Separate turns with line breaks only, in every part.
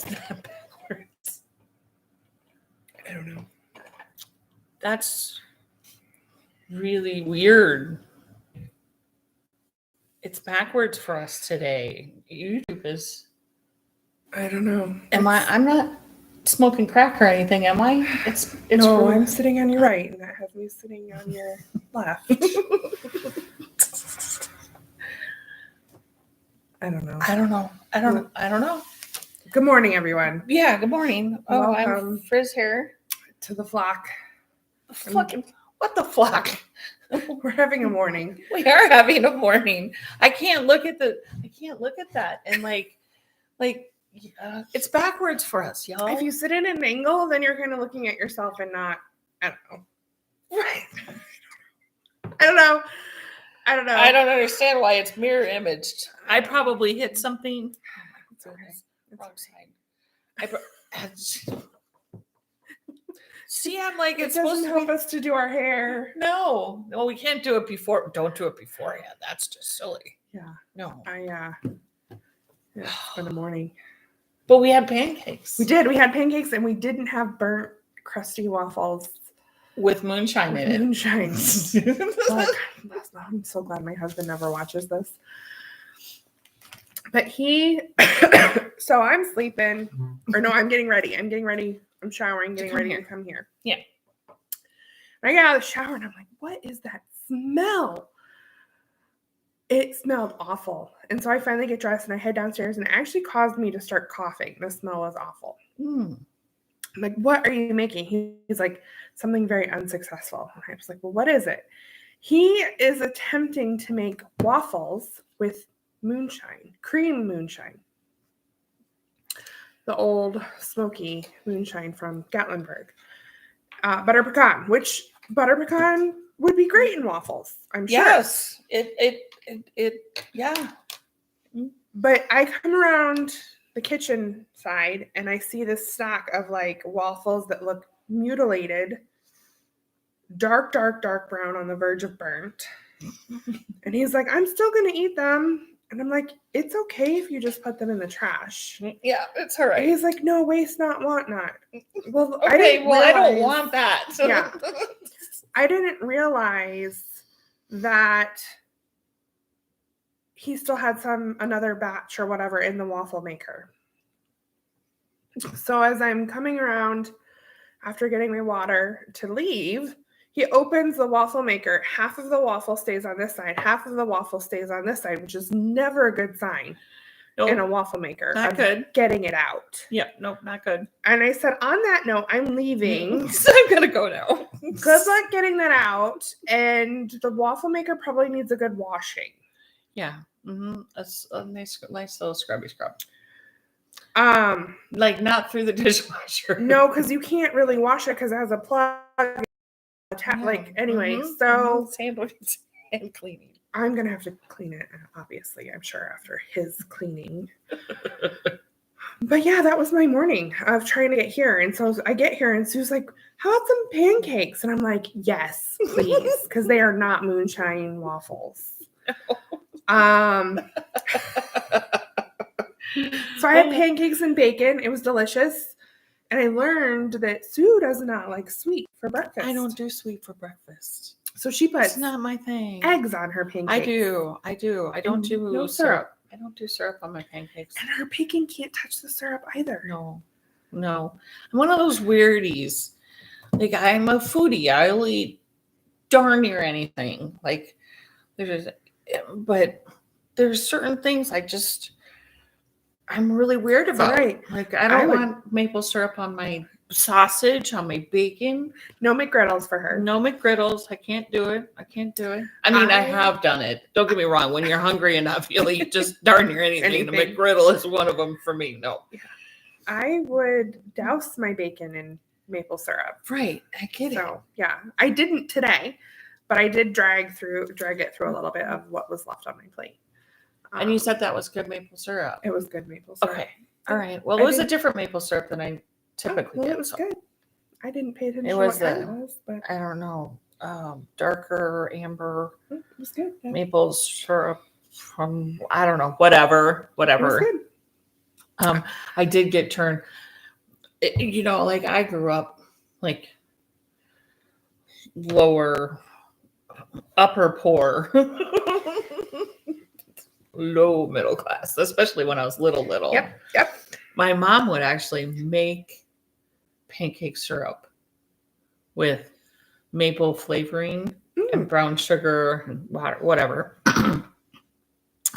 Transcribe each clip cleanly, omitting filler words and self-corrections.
that backwards?
I don't know.
That's really weird. It's backwards for us today. YouTube is.
I don't know.
I'm not smoking crack or anything, am I? It's
no, I'm sitting on your right, and that has me sitting on your left. I don't know. Good morning, everyone.
Yeah, good morning.
Welcome
I'm Frizz here.
To the flock.
What the flock?
We're having a morning.
We are having a morning. I can't look at that and it's backwards for us, y'all.
If you sit in an angle, then you're kind of looking at yourself and not. I don't know.
Right.
I don't know.
I don't understand why it's mirror imaged. I probably hit something.
It's okay.
Wrong side. See, I'm like, it's supposed to
help us to do our hair.
No, we can't do it before. Don't do it beforehand. That's just silly.
Yeah.
No.
It's been a morning.
But we had pancakes.
We did. We had pancakes, and we didn't have burnt, crusty waffles
with moonshine in it.
Moonshine. I'm so glad my husband never watches this. But so I'm sleeping, or no, I'm getting ready. I'm showering, getting ready to come here.
Yeah.
And I get out of the shower, and I'm like, what is that smell? It smelled awful. And so I finally get dressed, and I head downstairs, and it actually caused me to start coughing. The smell was awful. I'm like, what are you making? He's like, something very unsuccessful. And I was like, well, what is it? He is attempting to make waffles with moonshine, cream moonshine. The old smoky moonshine from Gatlinburg. Butter pecan, which butter pecan would be great in waffles, I'm sure.
Yes. Yeah.
But I come around the kitchen side and I see this stack of like waffles that look mutilated, dark brown on the verge of burnt. And he's like, I'm still going to eat them. And I'm like, it's okay if you just put them in the trash.
Yeah, it's all right.
And he's like, no, waste not, want not. Well,
okay, I don't want that.
Yeah. I didn't realize that he still had another batch or whatever in the waffle maker. So as I'm coming around after getting my water to leave, he opens the waffle maker. Half of the waffle stays on this side. Half of the waffle stays on this side, which is never a good sign in a waffle maker.
Not good.
Getting it out.
Yeah, nope, not good.
And I said, on that note, I'm leaving.
So I'm going to go now.
Good luck getting that out. And the waffle maker probably needs a good washing.
Yeah. Mm-hmm. That's a nice little scrubby scrub. Like not through the dishwasher.
No, because you can't really wash it because it has a plug. Anyway, so
sandwich and cleaning.
I'm gonna have to clean it, obviously, I'm sure, after his cleaning. But yeah, that was my morning of trying to get here. And so I get here and Sue's like, how about some pancakes? And I'm like, yes, please, because they are not moonshine waffles. So I had pancakes and bacon. It was delicious. And I learned that Sue does not like sweet for breakfast.
I don't do sweet for breakfast.
So she puts
it's not my thing.
Eggs on her pancakes.
I do. I don't do
no syrup.
I don't do syrup on my pancakes.
And her bacon can't touch the syrup either.
No. I'm one of those weirdies. Like, I'm a foodie. I'll eat darn near anything. Like, but there's certain things I'm really weird about.
Right.
Like, I don't want maple syrup on my sausage, on my bacon.
No McGriddles for her.
No McGriddles. I can't do it. I mean, I have done it. Don't get me wrong. When you're hungry enough, you'll eat just darn near anything. The McGriddle is one of them for me. No.
Yeah. I would douse my bacon in maple syrup.
Right. I get it.
So, yeah. I didn't today, but I did drag it through a little bit of what was left on my plate.
And you said that was good maple syrup.
It was good maple syrup.
Okay. All right. Well, it was a different maple syrup than I typically get.
It was good. I didn't pay attention
to what
kind it was, but
I don't know. Darker amber.
It was good. Yeah.
Maple syrup from, I don't know, whatever.
It was good.
I did get turned, you know, like I grew up like upper poor, low middle class, especially when I was little.
Yep.
My mom would actually make pancake syrup with maple flavoring and brown sugar and water, whatever.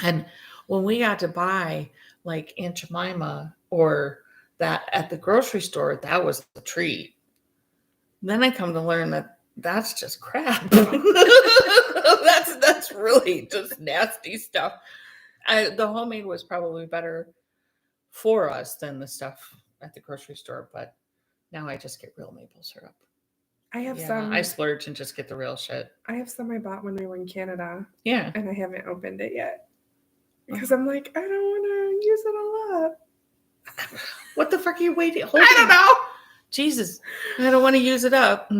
And when we got to buy like Aunt Jemima or that at the grocery store, that was the treat. Then I come to learn that that's just crap. That's really just nasty stuff. The homemade was probably better for us than the stuff at the grocery store, but now I just get real maple syrup.
I have
Yeah,
some.
I splurge and just get the real shit.
I have some I bought when we were in Canada.
Yeah.
And I haven't opened it yet. Because I'm like, I don't want to use it all up.
What the fuck are you waiting?
I don't know.
Jesus, I don't want to use it up. I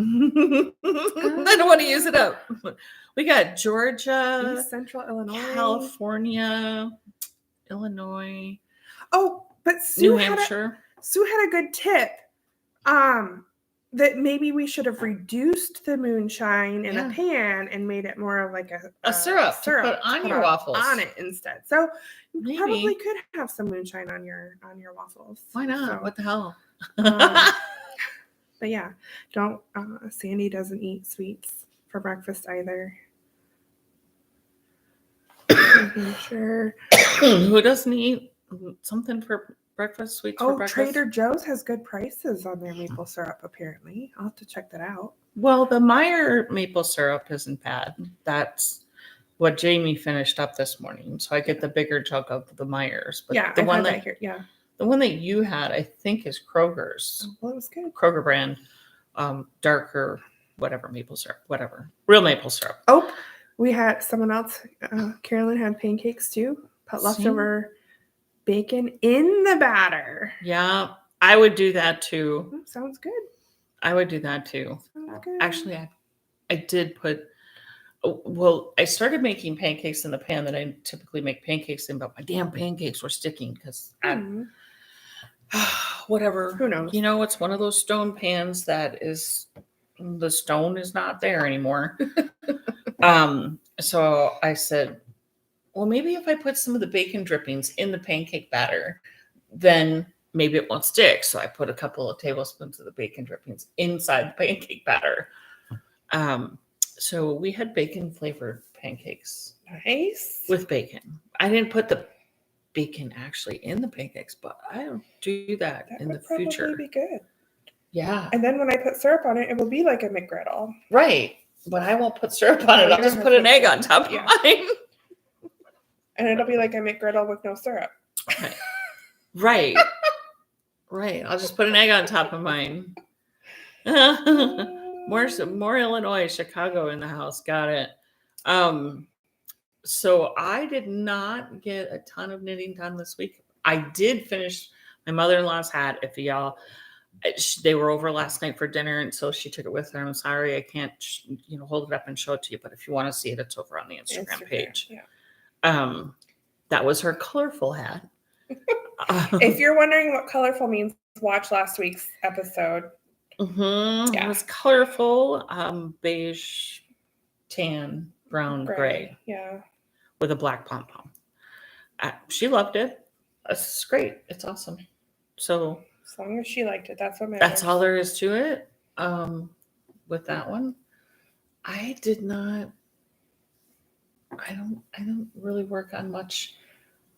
don't want to use it up. We got Georgia,
East Central Illinois,
California, Illinois.
Oh, but
New Hampshire.
Sue had a good tip. That maybe we should have reduced the moonshine in a pan and made it more of like a
syrup to put on your waffles
on it instead. So
maybe.
You probably could have some moonshine on your waffles.
Why not?
So,
what the hell?
But yeah, don't. Sandy doesn't eat sweets for breakfast either. Sure.
Who doesn't eat something for breakfast? Sweets for breakfast?
Trader Joe's has good prices on their maple syrup. Apparently, I'll have to check that out.
Well, the Meyer maple syrup isn't bad. That's what Jamie finished up this morning. So I get the bigger jug of the Meyers. But
yeah,
the one
that here. Yeah.
The one that you had, I think, is Kroger's.
Oh, well, it was good.
Kroger brand, darker, whatever, maple syrup, whatever. Real maple syrup.
Oh, we had someone else. Carolyn had pancakes too. Put leftover bacon in the batter.
Yeah, I would do that too.
Sounds good.
I would do that too.
Sounds good.
Actually, I did put. Well, I started making pancakes in the pan that I typically make pancakes in, but my damn pancakes were sticking because whatever.
Who knows?
You know, it's one of those stone pans that is the stone is not there anymore. So I said, well, maybe if I put some of the bacon drippings in the pancake batter, then maybe it won't stick. So I put a couple of tablespoons of the bacon drippings inside the pancake batter. So we had bacon flavored pancakes.
Nice.
With bacon. I didn't put the bacon actually in the pancakes, but I'll do that in the future.
That would probably be good.
Yeah.
And then when I put syrup on it, it will be like a McGriddle.
Right. But I won't put syrup on it. I'll just put an egg on top of mine.
And it'll be like a McGriddle with no syrup.
Right. Right. I'll just put an egg on top of mine. More Illinois, Chicago in the house. Got it. So I did not get a ton of knitting done this week. I did finish my mother-in-law's hat. If y'all, they were over last night for dinner, and so she took it with her. I'm sorry, I can't, hold it up and show it to you. But if you want to see it, it's over on the Instagram page.
Yeah.
That was her colorful hat.
If you're wondering what colorful means, watch last week's episode.
Mm-hmm. Yeah. It was colorful, beige, tan, brown, gray.
Yeah.
With a black pom-pom. She loved it. It's great. It's awesome. So
as long as she liked it, that's what matters.
That's all there is to it. With that one, I don't really work on much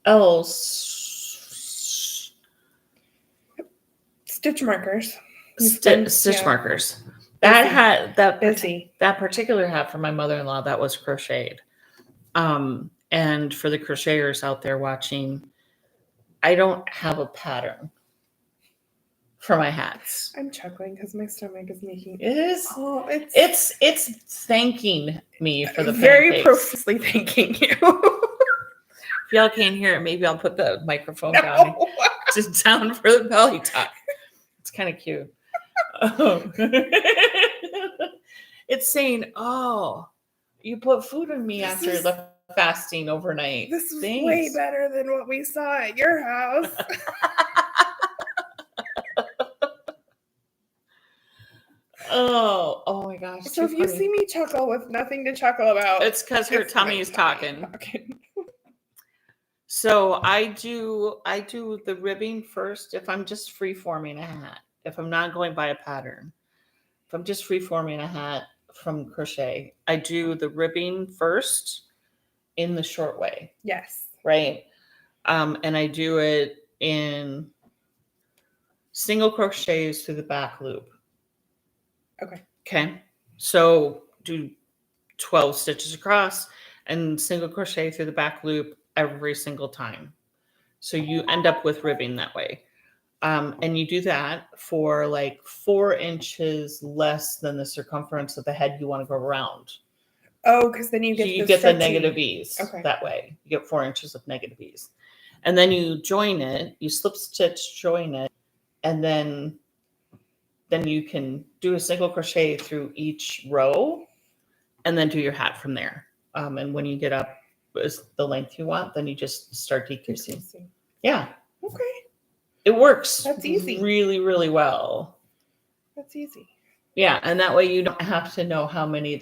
else.
Stitch markers.
Stitch markers. That hat,
busy.
That particular hat for my mother-in-law, that was crocheted. And for the crocheters out there watching, I don't have a pattern for my hats.
I'm chuckling because my stomach is making
it's thanking me for the
very
pancakes.
profusely thanking you.
If y'all can't hear it, maybe I'll put the microphone down for the belly tuck. It's kind of cute. It's saying, "Oh, you put food in me after the fasting overnight.
This is
Thanks.
way better than what we saw at your house.
Oh my gosh.
So if you see me chuckle with nothing to chuckle about,
it's because her tummy is talking. So I do the ribbing first if I'm just free forming a hat. If I'm not going by a pattern. If I'm just free forming a hat from crochet, I do the ribbing first in the short way.
Yes.
Right. And I do it in single crochets through the back loop. Okay. So do 12 stitches across and single crochet through the back loop every single time. So you end up with ribbing that way. And you do that for like 4 inches less than the circumference of the head you want to go around.
Oh, because then you get
the negative ease that way. You get 4 inches of negative ease. And then you join it, you slip stitch, join it, and then you can do a single crochet through each row and then do your hat from there. And when you get up is the length you want, then you just start decreasing. Yeah.
Okay.
It works.
That's easy.
Really, really well.
That's easy.
Yeah, and that way you don't have to know how many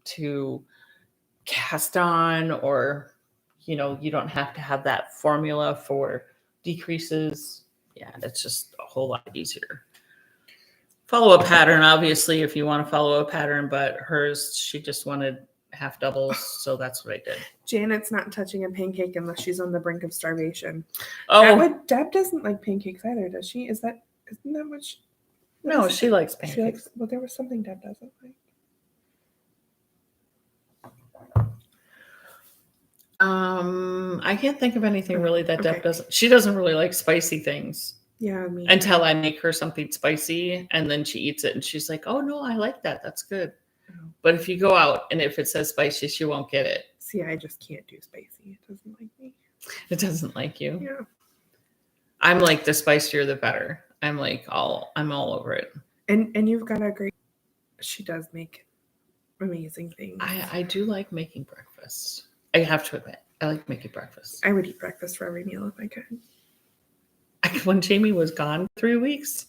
to cast on, or you don't have to have that formula for decreases. Yeah, it's just a whole lot easier. Follow a pattern, obviously, if you want to follow a pattern, but hers, she just wanted half doubles, so that's what I did.
Janet's not touching a pancake unless she's on the brink of starvation.
Oh,
Deb doesn't like pancakes either, does she? Isn't that what she...
No, she likes pancakes.
Well, there was something Deb doesn't like.
I can't think of anything really that Deb doesn't. She doesn't really like spicy things.
Yeah, me
until I make her something spicy, and then she eats it and she's like, "Oh no, I like that. That's good." Oh. But if you go out and if it says spicy, she won't get it.
See, I just can't do spicy. It doesn't like me.
It doesn't like you.
Yeah.
I'm like, the spicier the better. I'm all over it.
And you've got a great. She does make amazing things.
I do like making breakfast. I have to admit, I like making breakfast.
I would eat breakfast for every meal if I could.
When Jamie was gone 3 weeks,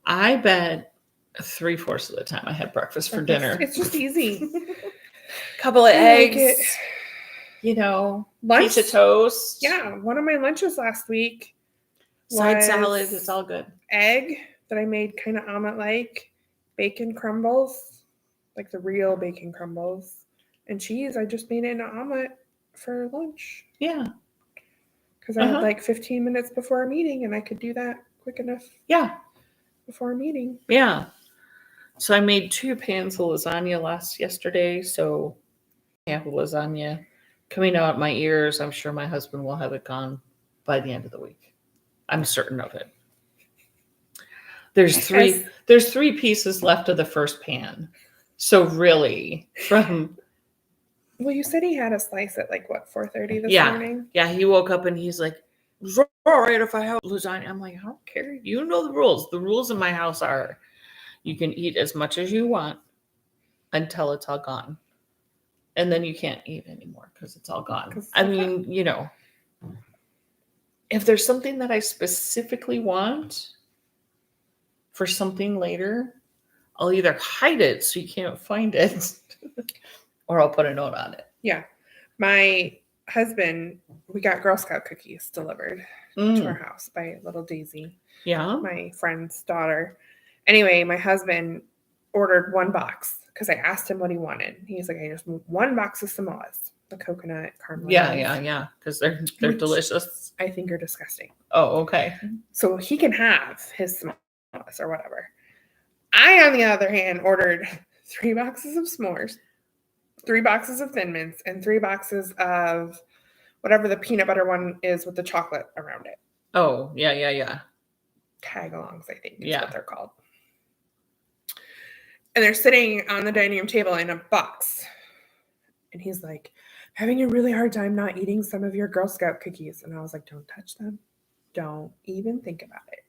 I bet 3/4 of the time I had breakfast for dinner.
It's just easy.
Couple of eggs, lunch, piece of toast.
Yeah, one of my lunches last week.
Side salad, it's all good.
Egg that I made kind of omelet-like, bacon crumbles, like the real bacon crumbles, and cheese. I just made it in an omelet for lunch.
Yeah.
Because I had like 15 minutes before a meeting, and I could do that quick enough.
Yeah.
Before a meeting.
Yeah. So I made 2 pans of lasagna yesterday. So I have lasagna coming out my ears. I'm sure my husband will have it gone by the end of the week. I'm certain of it. There's 3 pieces left of the first pan. So really, from...
Well, you said he had a slice at 4:30 this morning?
Yeah, he woke up and he's like, "Is it all right if I have lasagna?" I'm like, "I don't care. You know the rules. The rules in my house are you can eat as much as you want until it's all gone. And then you can't eat anymore because it's all gone." I mean, if there's something that I specifically want for something later, I'll either hide it so you can't find it or I'll put a note on it.
Yeah. My husband, we got Girl Scout cookies delivered to our house by little Daisy.
Yeah.
My friend's daughter. Anyway, my husband ordered 1 box because I asked him what he wanted. He's like, "I just want 1 box of Samoas, the coconut caramel."
Yeah. Because they're delicious.
I think are disgusting.
Oh, okay.
So he can have his Samoas or whatever. I, on the other hand, ordered 3 boxes of s'mores, 3 boxes of Thin Mints, and 3 boxes of whatever the peanut butter one is with the chocolate around it.
Oh, yeah.
Tag-alongs, I think is what they're called. And they're sitting on the dining room table in a box. And he's like, "Having a really hard time not eating some of your Girl Scout cookies." And I was like, "Don't touch them. Don't even think about it.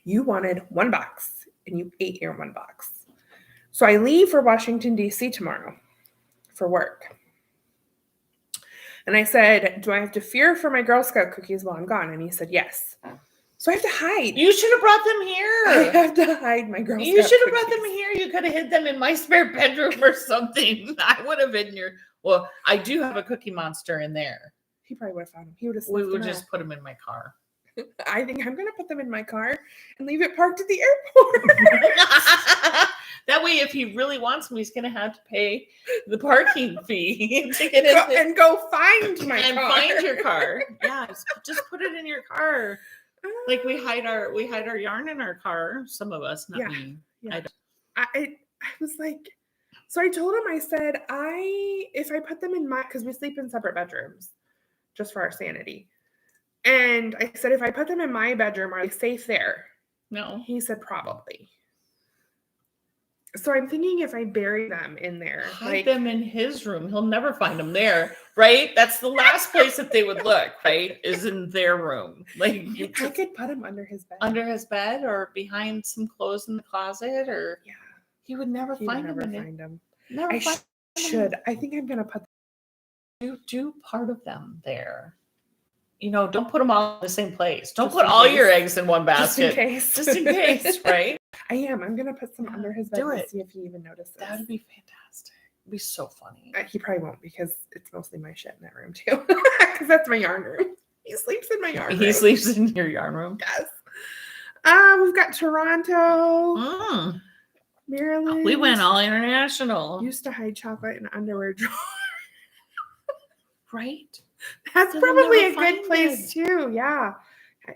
You wanted 1 box, and you ate your 1 box." So I leave for Washington, D.C. tomorrow for work. And I said, do I have to fear for my Girl Scout cookies while I'm gone? And he said, yes. So I have to hide.
You should have brought them here.
I have to hide my Girl Scout
You should have brought
cookies.
them here. You could have hid them in my spare bedroom or something. I would have hidden well, I do have a Cookie Monster in there.
He probably would have found them. He would have
We would just put them in my car.
I think I'm going to put them in my car and leave it parked at the airport.
That way, if he really wants them, he's going to have to pay the parking fee to get in
and go find my
and
car.
find your car. Yeah, just put it in your car. Like we hide our yarn in our car. Some of us, not me.
Yeah. I was like, so I told him, I said, if I put them in because we sleep in separate bedrooms, just for our sanity. And I said, if I put them in my bedroom, are they safe there?
No.
He said, probably. So I'm thinking if I bury them in there.
Hide them in his room. He'll never find them there, right? That's the last place that they would look, right? Is in their room. Like
I could put him under his bed.
Under his bed or behind some clothes in the closet or he would never find them. Never
I should. I think I'm going to put
do part of them there. Don't put them all in the same place. Don't put all your eggs in one basket. Just in case, right?
I am. I'm going to put some under his bed and see if he even notices.
That would be fantastic. It'd be so funny.
He probably won't because it's mostly my shit in that room too. Because that's my yarn room. He sleeps in my yarn room.
He sleeps in your yarn room?
Yes. We've got Toronto. Maryland.
We went all international.
Used to hide chocolate in underwear drawer.
Right?
That's probably a good place too. Yeah.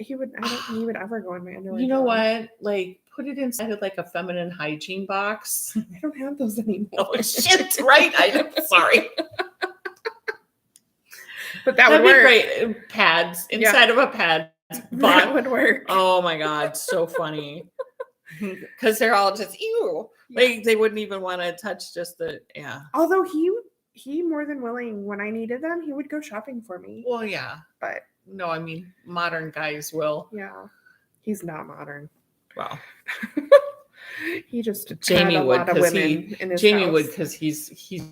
He would. I don't think he would ever go in my underwear.
You know what? Like, put it inside of like a feminine hygiene box.
I don't have those anymore.
Oh shit! Right? I'm sorry.
But that'd
be great. Pads inside of a pad.
That would work.
Oh my god, so funny. Because they're all just ew. Like they wouldn't even want to touch just the
Although he more than willing, when I needed them, he would go shopping for me.
Well, yeah.
But
no, I mean modern guys will.
Yeah. He's not modern.
Well.
He just
Jamie
had a
would
lot of women in his
Jamie
house.
would because he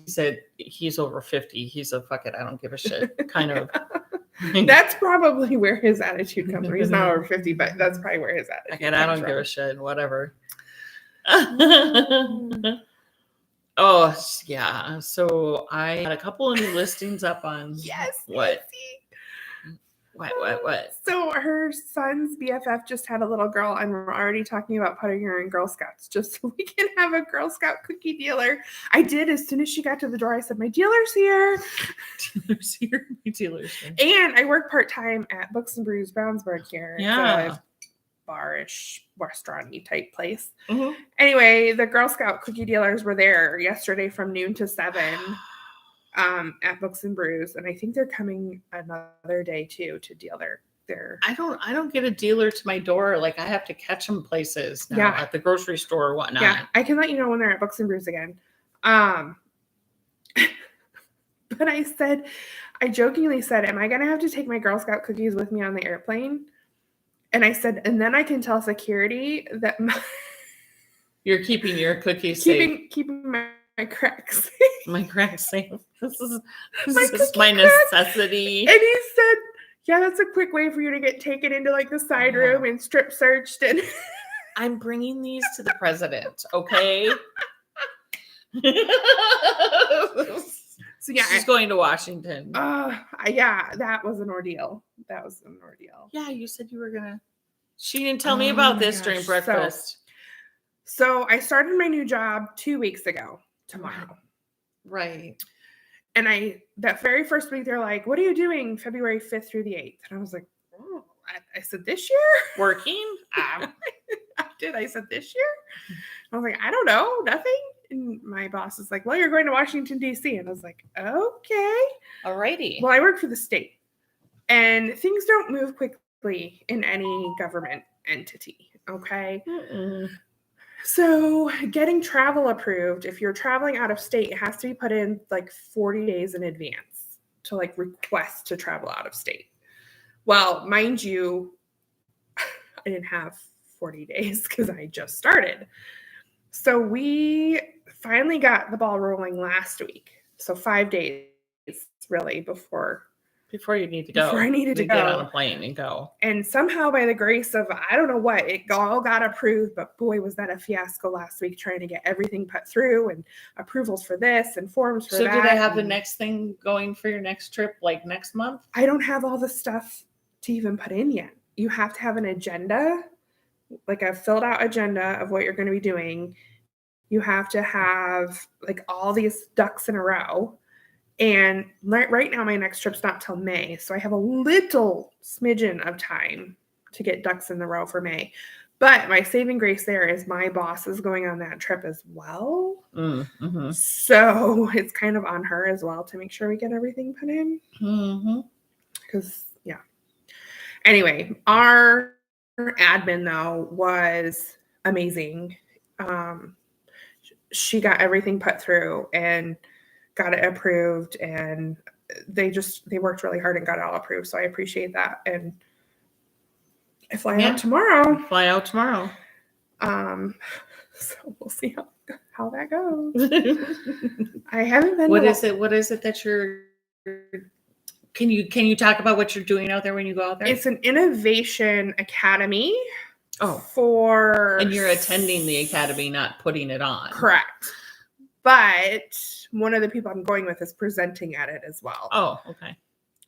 said he's over 50. He's a fuck it, I don't give a shit kind of.
That's probably where his attitude comes from. He's not over 50, but that's probably where his attitude
comes I don't
from.
give a shit, whatever. Oh yeah. So I had a couple of new listings up on What?
So her son's BFF just had a little girl, and we're already talking about putting her in Girl Scouts just so we can have a Girl Scout cookie dealer. I did as soon as she got to the door. I said, "My dealer's here."
Dealer's here. My dealer's here.
And I work part-time at Books and Brews Brownsburg here.
Yeah.
It's a bar-ish, restaurant-y type place.
Mm-hmm.
Anyway, the Girl Scout cookie dealers were there yesterday from noon to 7. At Books and Brews, and I think they're coming another day too to deal their.
I don't get a dealer to my door. Like I have to catch them places now at the grocery store or whatnot.
Yeah, I can let you know when they're at Books and Brews again. But I jokingly said, "Am I gonna have to take my Girl Scout cookies with me on the airplane?" And I said, and then I can tell security that
you're keeping your cookies safe.
Keeping my cracks.
My cracks safe. This is
my
necessity.
And he said, yeah, that's a quick way for you to get taken into like the side room and strip searched. And
I'm bringing these to the president, okay?
So yeah,
she's going to Washington.
Yeah, that was an ordeal.
Yeah, you said you were gonna. She didn't tell me about this during breakfast.
So I started my new job 2 weeks ago tomorrow.
Right.
And that very first week, they're like, "What are you doing February 5th through the 8th?" And I was like, "Oh," I said, "This year?"
Working?
I did. I said, "This year?" I was like, "I don't know, nothing." And my boss is like, "Well, you're going to Washington, D.C." And I was like, "Okay."
Alrighty.
Well, I work for the state, and things don't move quickly in any government entity, okay?
Mm-mm.
So getting travel approved, if you're traveling out of state, it has to be put in like 40 days in advance to like request to travel out of state. Well, mind you, I didn't have 40 days because I just started. So we finally got the ball rolling last week. So 5 days really before
Before you need to go.
Before I needed to
get on
go.
a plane and go.
And somehow, by the grace of, I don't know what, it all got approved. But boy, was that a fiasco last week trying to get everything put through and approvals for this and forms for that.
So do they have the next thing going for your next trip, like next month?
I don't have all the stuff to even put in yet. You have to have an agenda, like a filled out agenda of what you're going to be doing. You have to have like all these ducks in a row. And right now, my next trip's not till May. So I have a little smidgen of time to get ducks in the row for May. But my saving grace there is my boss is going on that trip as well.
Mm-hmm.
So it's kind of on her as well to make sure we get everything put in. Because, yeah. Anyway, our admin, though, was amazing. She got everything put through and got it approved, and they worked really hard and got it all approved. So I appreciate that. And I fly out tomorrow. So we'll see how that goes. I haven't been.
What is it that you're? Can you talk about what you're doing out there when you go out there?
It's an innovation academy.
Oh, and you're attending the academy, not putting it on.
Correct. But one of the people I'm going with is presenting at it as well.
Oh, okay.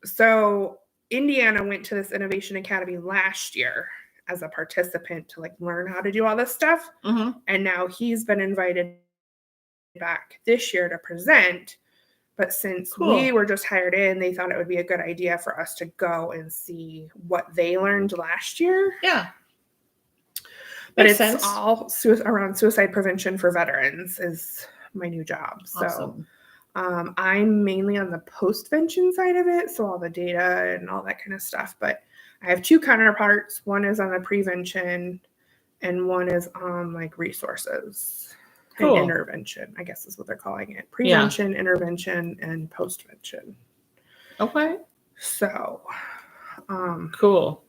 So Indiana went to this innovation academy last year as a participant to like learn how to do all this stuff.
Mm-hmm.
And now he's been invited back this year to present. But since we were just hired in, they thought it would be a good idea for us to go and see what they learned last year.
Yeah.
But Makes sense. All around suicide prevention for veterans is my new job.
Awesome.
So I'm mainly on the postvention side of it. So all the data and all that kind of stuff. But I have two counterparts. One is on the prevention and one is on like resources and intervention, I guess is what they're calling it. Prevention, intervention, and postvention.
Okay.
So
cool.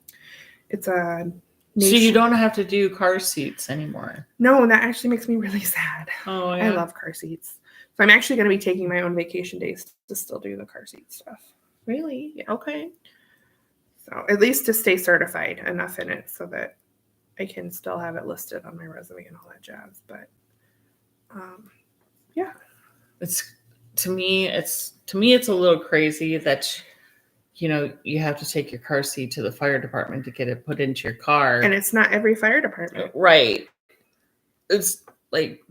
It's a
So you don't have to do car seats anymore.
No, and that actually makes me really sad.
Oh, yeah.
I love car seats. So I'm actually going to be taking my own vacation days to still do the car seat stuff.
Really?
Yeah.
Okay.
So at least to stay certified enough in it so that I can still have it listed on my resume and all that jazz. But yeah.
To me it's a little crazy that you have to take your car seat to the fire department to get it put into your car.
And it's not every fire department.
Right. It's like...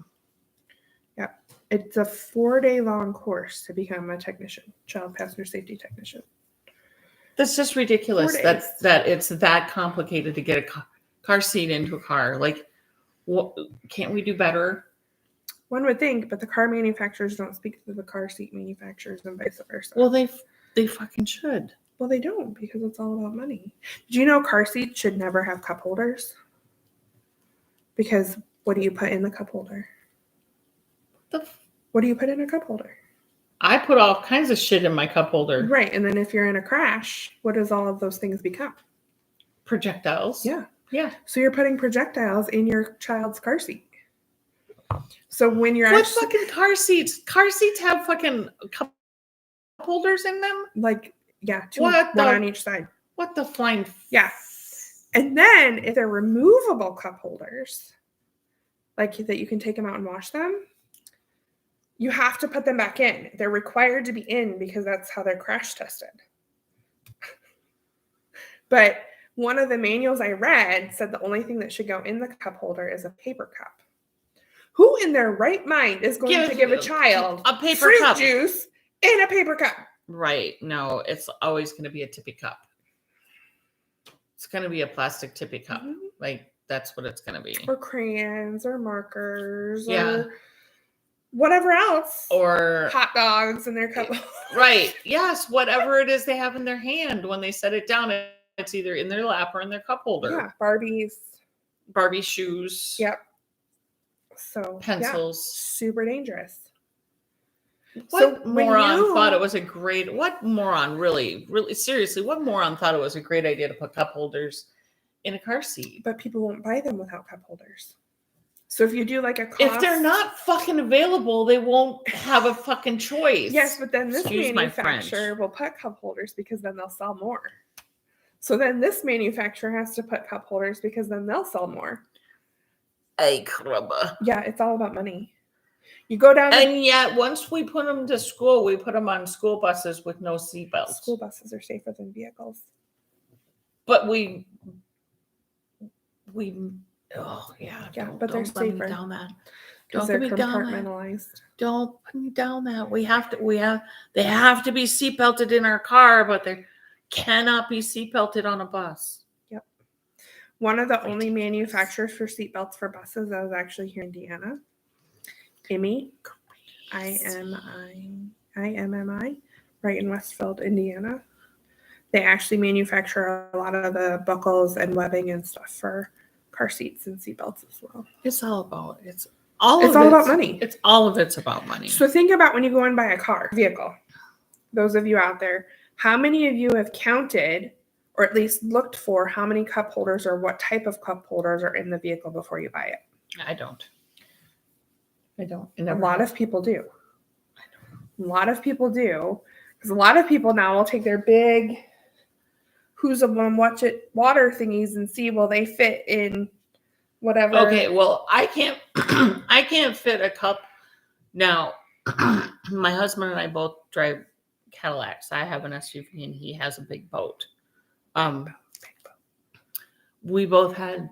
Yeah. It's a 4-day long course to become a technician, child passenger safety technician.
That's just ridiculous that it's that complicated to get a car seat into a car. Like, can't we do better?
One would think, but the car manufacturers don't speak to the car seat manufacturers and vice versa.
Well, they fucking should.
Well, they don't because it's all about money. Did you know car seats should never have cup holders? Because what do you put in the cup holder? What do you put in a cup holder?
I put all kinds of shit in my cup holder.
Right. And then if you're in a crash, what does all of those things become?
Projectiles.
Yeah.
Yeah.
So you're putting projectiles in your child's car seat. So when you're
what fucking car seats? Car seats have fucking cup holders in them?
Like, yeah, one on each side.
What the flying?
Yeah. And then if they're removable cup holders, like that you can take them out and wash them, you have to put them back in. They're required to be in because that's how they're crash tested. But one of the manuals I read said the only thing that should go in the cup holder is a paper cup. Who in their right mind is going to give a child
a paper
fruit
cup
juice in a paper cup?
Right. No, it's always going to be a tippy cup. It's going to be a plastic tippy cup. Mm-hmm. Like, that's what it's going to be.
Or crayons or markers or whatever else.
Or
hot dogs in their cup.
Right. Yes. Whatever it is they have in their hand when they set it down, it's either in their lap or in their cup holder.
Yeah. Barbie shoes. Yep. So
pencils.
Yeah, super dangerous.
What moron thought it was a great... What moron, really, seriously, what moron thought it was a great idea to put cup holders in a car seat?
But people won't buy them without cup holders. So if you do like a cost,
if they're not fucking available, they won't have a fucking choice.
yes, but then this
Excuse my French.
manufacturer will put cup holders because then they'll sell more. So then this manufacturer has to put cup holders because then they'll sell more.
Ay, caramba.
Yeah, it's all about money. You go down.
And yet, once we put them to school, we put them on school buses with no seatbelts.
School buses are safer than vehicles.
But we. Oh yeah,
but they're
don't let me
safer
down that.
Because
Don't
they're
put me down that.
compartmentalized.
Don't put me down that. They have to be seatbelted in our car, but they cannot be seatbelted on a bus.
Yep. One of the only manufacturers for seatbelts for buses that was actually here in Indiana. IMMI. IMMI, right in Westfield, Indiana. They actually manufacture a lot of the buckles and webbing and stuff for car seats and seatbelts as well.
It's all about money.
It's all
of it's about money.
So think about when you go and buy a vehicle. Those of you out there, how many of you have counted or at least looked for how many cup holders or what type of cup holders are in the vehicle before you buy it?
I don't.
A lot of people do. A lot of people do. Because a lot of people now will take their big Who's a One Watch It water thingies and see will they fit in whatever.
Okay, well, I can't fit a cup. Now, my husband and I both drive Cadillacs. I have an SUV and he has a big boat. We both had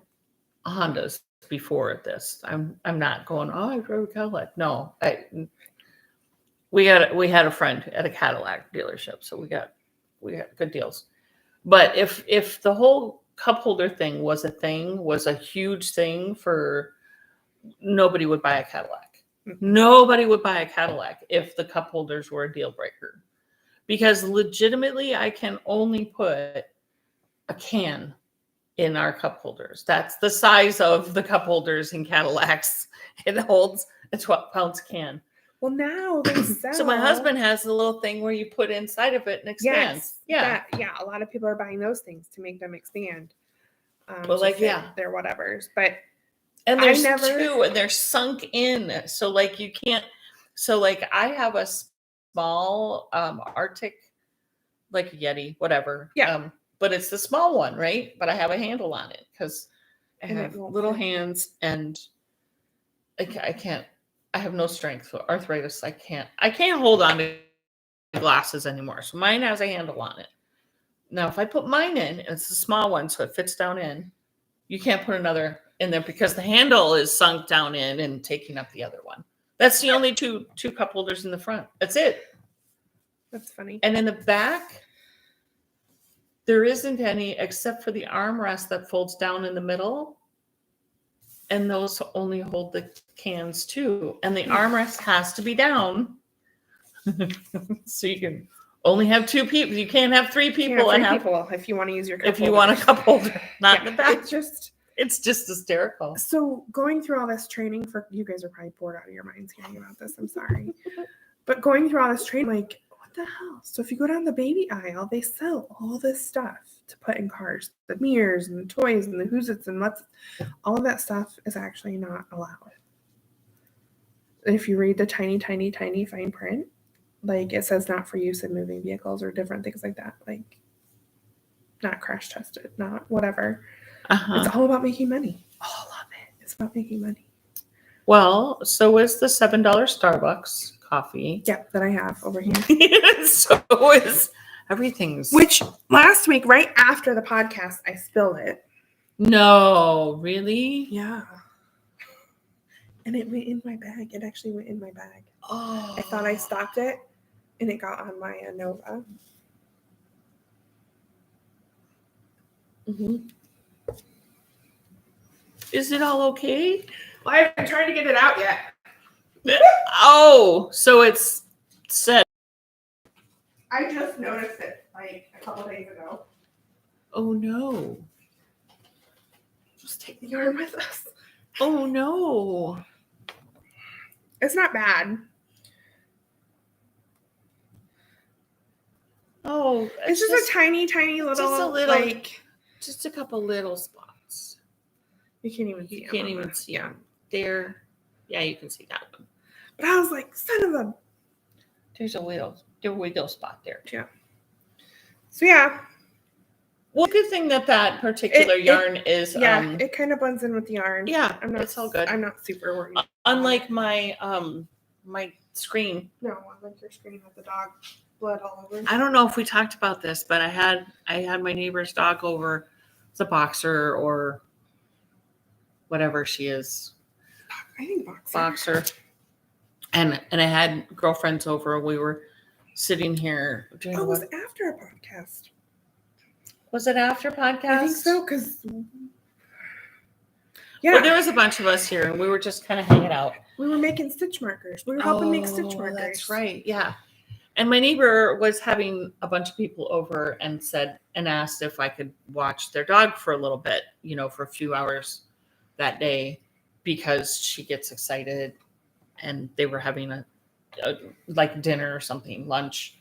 Hondas before this. I'm not going, oh, I drove a Cadillac. No, we had a friend at a Cadillac dealership, so we got good deals. But if the whole cup holder thing was a huge thing nobody would buy a Cadillac. Nobody would buy a Cadillac if the cup holders were a deal breaker. Because legitimately, I can only put a can in our cup holders. That's the size of the cup holders in Cadillacs. It holds a 12-ounce can.
Well, now they sell.
So my husband has a little thing where you put inside of it and expands.
Yes, a lot of people are buying those things to make them expand.
But
their whatevers. But
and there's two, and they're sunk in. So like you can't. So like I have a small Arctic, like a Yeti, whatever.
Yeah.
But it's the small one, right? But I have a handle on it because I have little hands and I can't. I have no strength for arthritis. I can't hold on to glasses anymore. So mine has a handle on it. Now, if I put mine in, it's a small one, so it fits down in. You can't put another in there because the handle is sunk down in and taking up the other one. That's the only two cup holders in the front. That's it.
That's funny.
And in the back, there isn't any except for the armrest that folds down in the middle. And those only hold the cans too. And the armrest has to be down. So you can only have two people. You can't have three people.
If you want to use your cup
holder. If you want a cup holder, not in the back.
It's
just hysterical.
So going through all this training you guys are probably bored out of your minds hearing about this. I'm sorry. But going through all this training, like, what the hell? So if you go down the baby aisle, they sell all this stuff to put in cars, the mirrors and the toys and the who's-its and what's, all of that stuff is actually not allowed. And if you read the tiny, tiny, tiny fine print, like it says not for use in moving vehicles or different things like that, like not crash tested, not whatever. It's all about making money. All of it. It's about making money.
Well, so is the $7 Starbucks coffee.
Yeah, that I have over here.
So is everything's.
Which last week, right after the podcast, I spilled it.
No, really?
Yeah. And it went in my bag. It actually went in my bag.
Oh.
I thought I stopped it, and it got on my Nova.
Mm-hmm. Is it all okay?
Well, I haven't been trying to get it out yet.
Oh, so it's set.
I just noticed it like a couple days ago.
Oh no.
Just take the yarn with us.
Oh no.
It's not bad.
Oh,
it's just a tiny, tiny little,
just a couple little spots.
You can't even see them.
Yeah. there. Yeah, you can see that one.
But I was like, son of a.
There's a wiggle spot there.
Yeah. So yeah.
Well, good thing that particular yarn is.
Yeah, it kind of blends in with the yarn.
Yeah, it's all good.
I'm not super worried.
Unlike my my screen.
No, unlike your screen with the dog blood all over.
I don't know if we talked about this, but I had my neighbor's dog over. It's a boxer or whatever she is.
I think
boxer. And I had girlfriends over. We were sitting here doing.
Oh, it was after a podcast.
Was it after podcast?
I think so, because yeah,
well, there was a bunch of us here, and we were just kind of hanging out.
We were making stitch markers. We were helping make stitch markers.
That's right. Yeah. And my neighbor was having a bunch of people over and asked if I could watch their dog for a little bit, for a few hours that day, because she gets excited, and they were having a like dinner or something, lunch.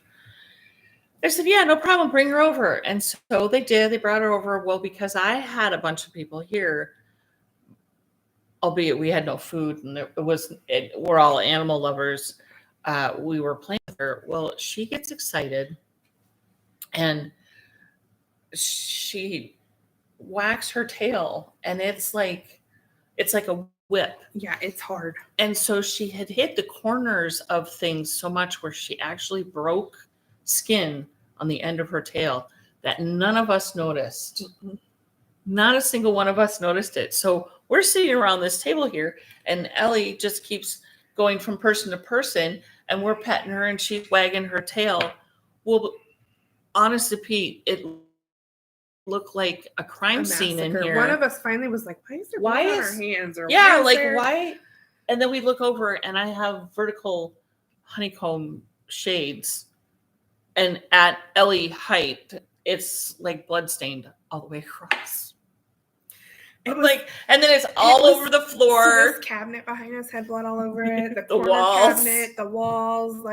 I said, yeah, no problem. Bring her over. And so they did. They brought her over. Well, because I had a bunch of people here, albeit we had no food, and we're all animal lovers. We were playing with her. Well, she gets excited, and she whacks her tail, and it's like a whip.
Yeah, it's hard.
And so she had hit the corners of things so much where she actually broke skin on the end of her tail that none of us noticed. Mm-hmm. Not a single one of us noticed it. So we're sitting around this table here, and Ellie just keeps going from person to person, and we're petting her, and she's wagging her tail. Well, honest to Pete, it looked like a crime scene in here.
One of us finally was like, why is there blood on our hands? Or
why? And then we look over, and I have vertical honeycomb shades, and at Ellie height, it's like bloodstained all the way across. And then it's all over the floor.
So this cabinet behind us had blood all over it. The corner
walls.
Cabinet, the walls,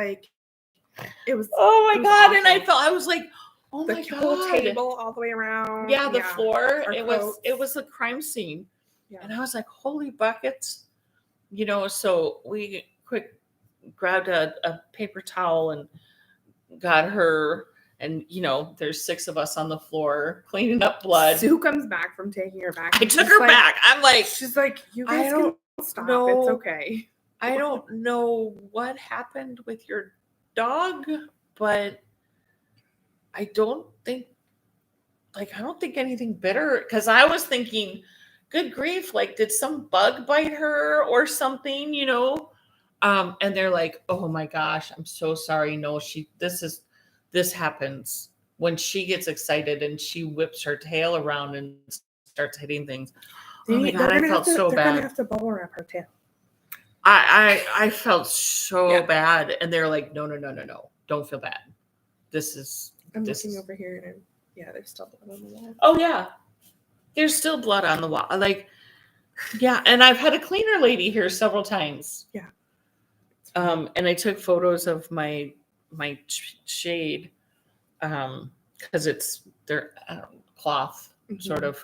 it was.
Oh my God! Awful. And I was like, oh my God! The
whole table all the way around.
Yeah, the floor. It was a crime scene. Yeah. And I was like, holy buckets, So we quick grabbed a paper towel and got her. And, there's 6 of us on the floor cleaning up blood.
Sue comes back from taking her back.
I took her back. I'm like,
she's like, you guys can stop. It's okay.
I don't know what happened with your dog, but I don't think anything bitter. Because I was thinking, good grief, did some bug bite her or something, And they're like, oh my gosh, I'm so sorry. No, this happens when she gets excited and she whips her tail around and starts hitting things. Oh my God, I felt so bad.
They're gonna have to bubble wrap her tail.
I felt so bad, and they're like, no, don't feel bad. I'm
looking over here, and there's still blood on the wall.
Oh yeah, there's still blood on the wall. And I've had a cleaner lady here several times.
Yeah.
And I took photos of my shade, because it's their cloth sort of,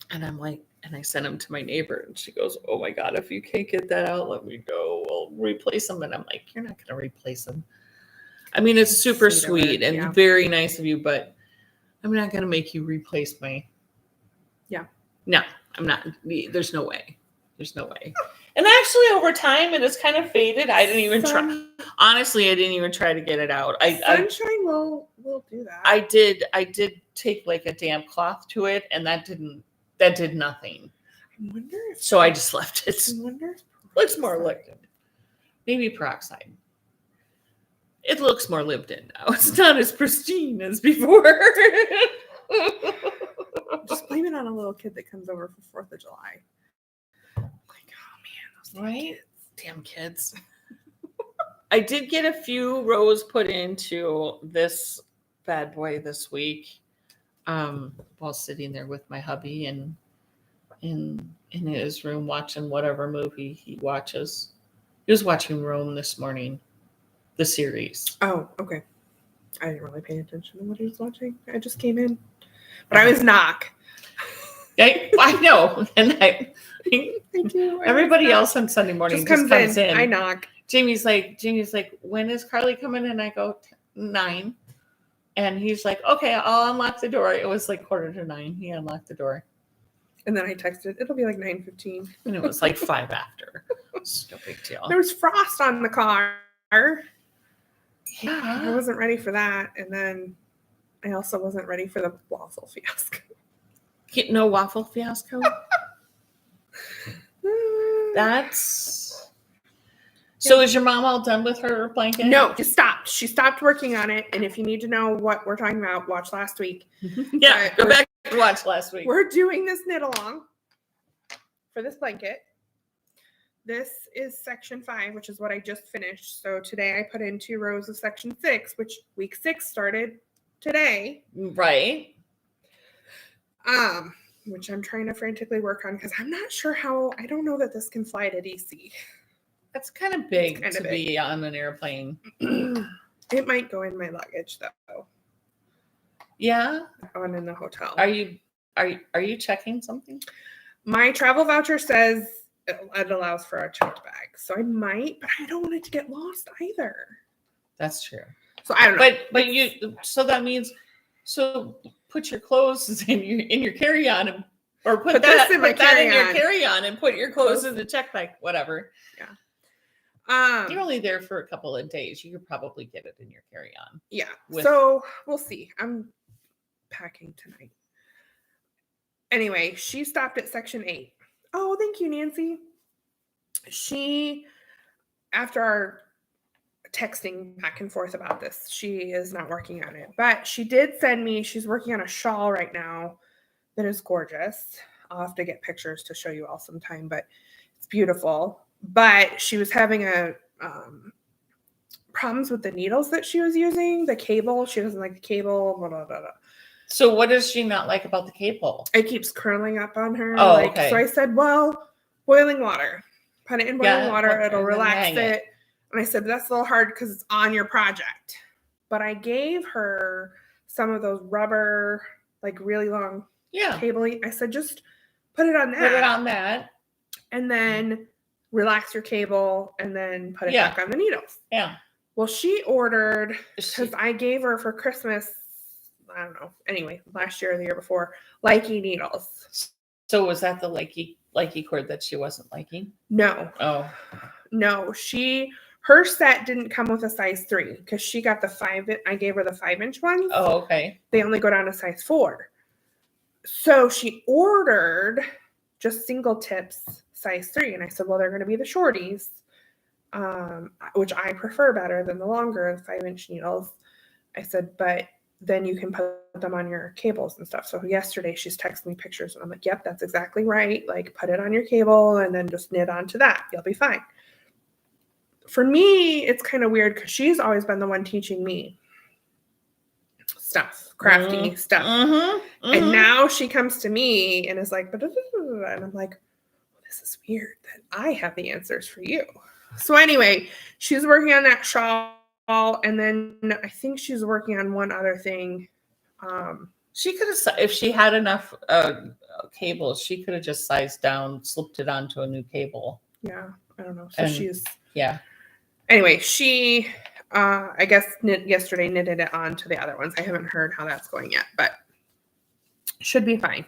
and I'm like, and I sent them to my neighbor, and she goes, oh my God, if you can't get that out, let me go, we'll replace them. And I'm like, you're not going to replace them. I mean, it's super sweet and very nice of you, but I'm not going to make you replace my.
Yeah.
No, I'm not. There's no way. And actually, over time, it has kind of faded. I didn't even try. Honestly, I didn't even try to get it out.
Sunshine will do that.
I did take a damp cloth to it, and that did nothing.
I wonder if.
So I just left it.
I wonder.
Looks more liquid. Maybe peroxide. It looks more lived in now. It's not as pristine as before.
Just blame it on a little kid that comes over for 4th of July.
Right? Damn kids. I did get a few rows put into this bad boy this week, while sitting there with my hubby and in his room watching whatever movie he watches. He was watching Rome this morning, the series.
Oh, okay. I didn't really pay attention to what he was watching. I just came in. But I was knock.
I know. And
Thank you.
everybody else on Sunday morning just comes in.
I knock.
Jamie's like, when is Carly coming? And I go, 9. And he's like, okay, I'll unlock the door. It was like 8:45. He unlocked the door.
And then I texted, it'll be like 9:15.
And it was like 5 after. It's no big deal.
There was frost on the car.
Yeah.
I wasn't ready for that. And then I also wasn't ready for the waffle fiasco.
No waffle fiasco? That's... So is your mom all done with her blanket?
No, she stopped. She stopped working on it. And if you need to know what we're talking about, watch last week.
Yeah, go back and watch last week.
We're doing this knit along for this blanket. This is section 5, which is what I just finished. So today I put in 2 rows of section 6, which week 6 started today.
Right.
Which I'm trying to frantically work on because I'm not sure how. I don't know that this can fly to DC.
That's kind of big to be on an airplane.
It might go in my luggage though.
Yeah.
On in the hotel.
Are you checking something?
My travel voucher says it allows for a checked bag, so I might, but I don't want it to get lost either.
That's true.
So I don't know.
But you. So that means. So put your clothes in your carry-on, or put that in your carry-on, and put your clothes in the check bag. Whatever.
Yeah.
You're only there for a couple of days. You could probably get it in your carry-on.
Yeah. So we'll see. I'm packing tonight. Anyway, she stopped at section 8. Oh, thank you, Nancy. She, after our texting back and forth about this, she is not working on it. But she did send me, she's working on a shawl right now that is gorgeous. I'll have to get pictures to show you all sometime, but it's beautiful. But she was having problems with the needles that she was using, the cable. She doesn't like the cable. Blah, blah, blah, blah.
So what does she not like about the cable?
It keeps curling up on her.
Oh, okay.
So I said, well, boiling water. Put it in boiling water. It'll relax it. And I said, that's a little hard because it's on your project. But I gave her some of those rubber, like really long cable. I said, just put it on that.
Put it on that.
And then relax your cable and then put it back on the needles.
Yeah.
Well, she ordered, because I gave her for Christmas, I don't know, anyway, last year or the year before, likey needles.
So was that the likey cord that she wasn't liking?
No.
Oh.
No, her set didn't come with a size 3 because she got the 5. I gave her the 5-inch ones.
Oh, okay.
They only go down to size 4. So she ordered just single tips size 3. And I said, well, they're going to be the shorties, which I prefer better than the longer 5-inch needles. I said, but then you can put them on your cables and stuff. So yesterday she's texting me pictures and I'm like, yep, that's exactly right. Like put it on your cable and then just knit onto that. You'll be fine. For me, it's kind of weird because she's always been the one teaching me stuff, crafty stuff. And now she comes to me and is like, and I'm like, well, this is weird that I have the answers for you. So anyway, she's working on that shawl. And then I think she's working on one other thing.
She could have, if she had enough cables, she could have just sized down, slipped it onto a new cable.
Yeah, I don't know. So she's
Anyway,
she I guess yesterday knitted it onto the other ones. I haven't heard how that's going yet, but should be fine.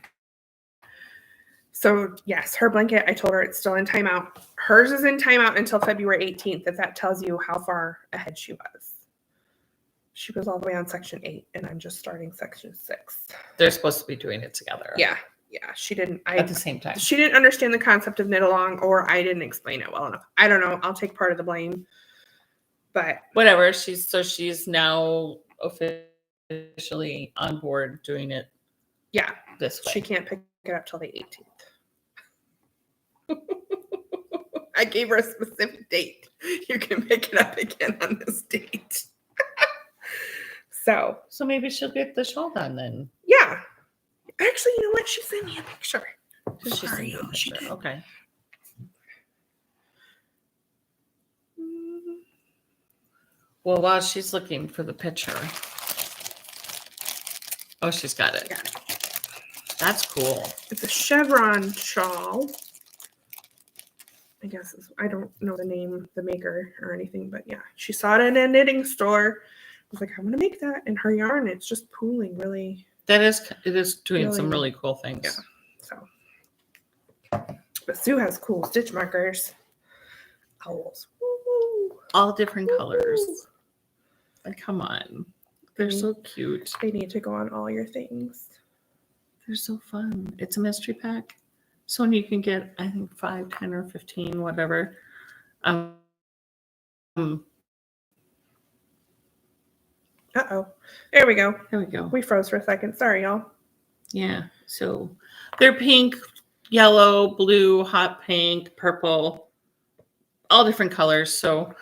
So yes, her blanket, I told her it's still in timeout. Hers is in timeout until February 18th, if that tells you how far ahead she was. She was all the way on section 8, and I'm just starting section 6.
They're supposed to be doing it together.
Yeah. She didn't.
At the same time.
She didn't understand the concept of knit along, or I didn't explain it well enough. I don't know. I'll take part of the blame. But
whatever. She's now officially on board doing it.
Yeah.
This way.
She can't pick it up till the 18th. I gave her a specific date. You can pick it up again on this date. So
maybe she'll get the shawl done then.
Yeah. Actually, you know what? She sent me a picture.
She sent you a picture. Okay. Well, while she's looking for the picture. Oh, she's got it. That's cool.
It's a chevron shawl. I guess I don't know the name, the maker or anything, but yeah, she saw it in a knitting store. I was like, I want to make that. And her yarn, it's just pooling really.
It is doing some really cool things.
Yeah. So, but Sue has cool stitch markers. Owls. Woo-hoo.
All different colors. And come on. They're so cute.
They need to go on all your things.
They're so fun. It's a mystery pack. So you can get, I think, 5, 10, or 15, whatever.
Uh-oh. There we go.
There we go.
We froze for a second. Sorry, y'all.
Yeah. So they're pink, yellow, blue, hot pink, purple, all different colors. So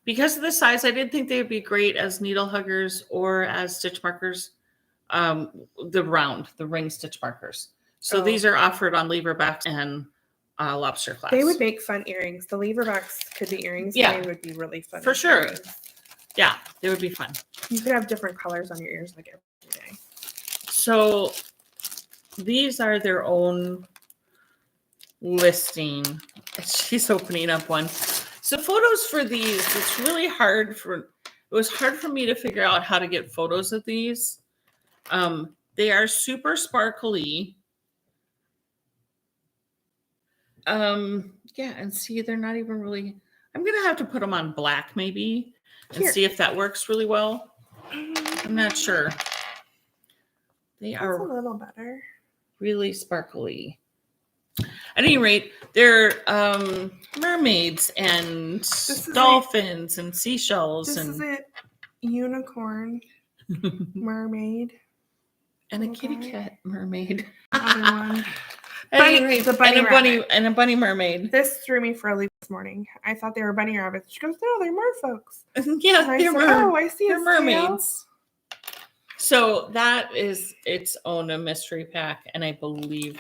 because of the size, I didn't think they would be great as needle huggers or as stitch markers. The ring stitch markers. So these are offered on leverbacks and lobster class.
They would make fun earrings. The leverbacks could be earrings.
Yeah.
They would be really fun.
For sure.
Earrings.
Yeah, they would be fun.
You could have different colors on your ears like every day.
So these are their own listing. She's opening up one. So photos for these, it's really hard it was hard for me to figure out how to get photos of these. They are super sparkly. Yeah, and see, they're not even really, I'm going to have to put them on black maybe and see if that works really well. I'm not sure. They are
a little better.
Really sparkly. At any rate, they're mermaids and dolphins and seashells.
This is it. Unicorn mermaid.
And a kitty cat mermaid.
Another one.
And a bunny mermaid.
This threw me for a loop this morning. I thought they were bunny rabbits. She goes, no, they're merfolks.
Yeah,
I see.
They're mermaids. So that is its own a mystery pack, and I believe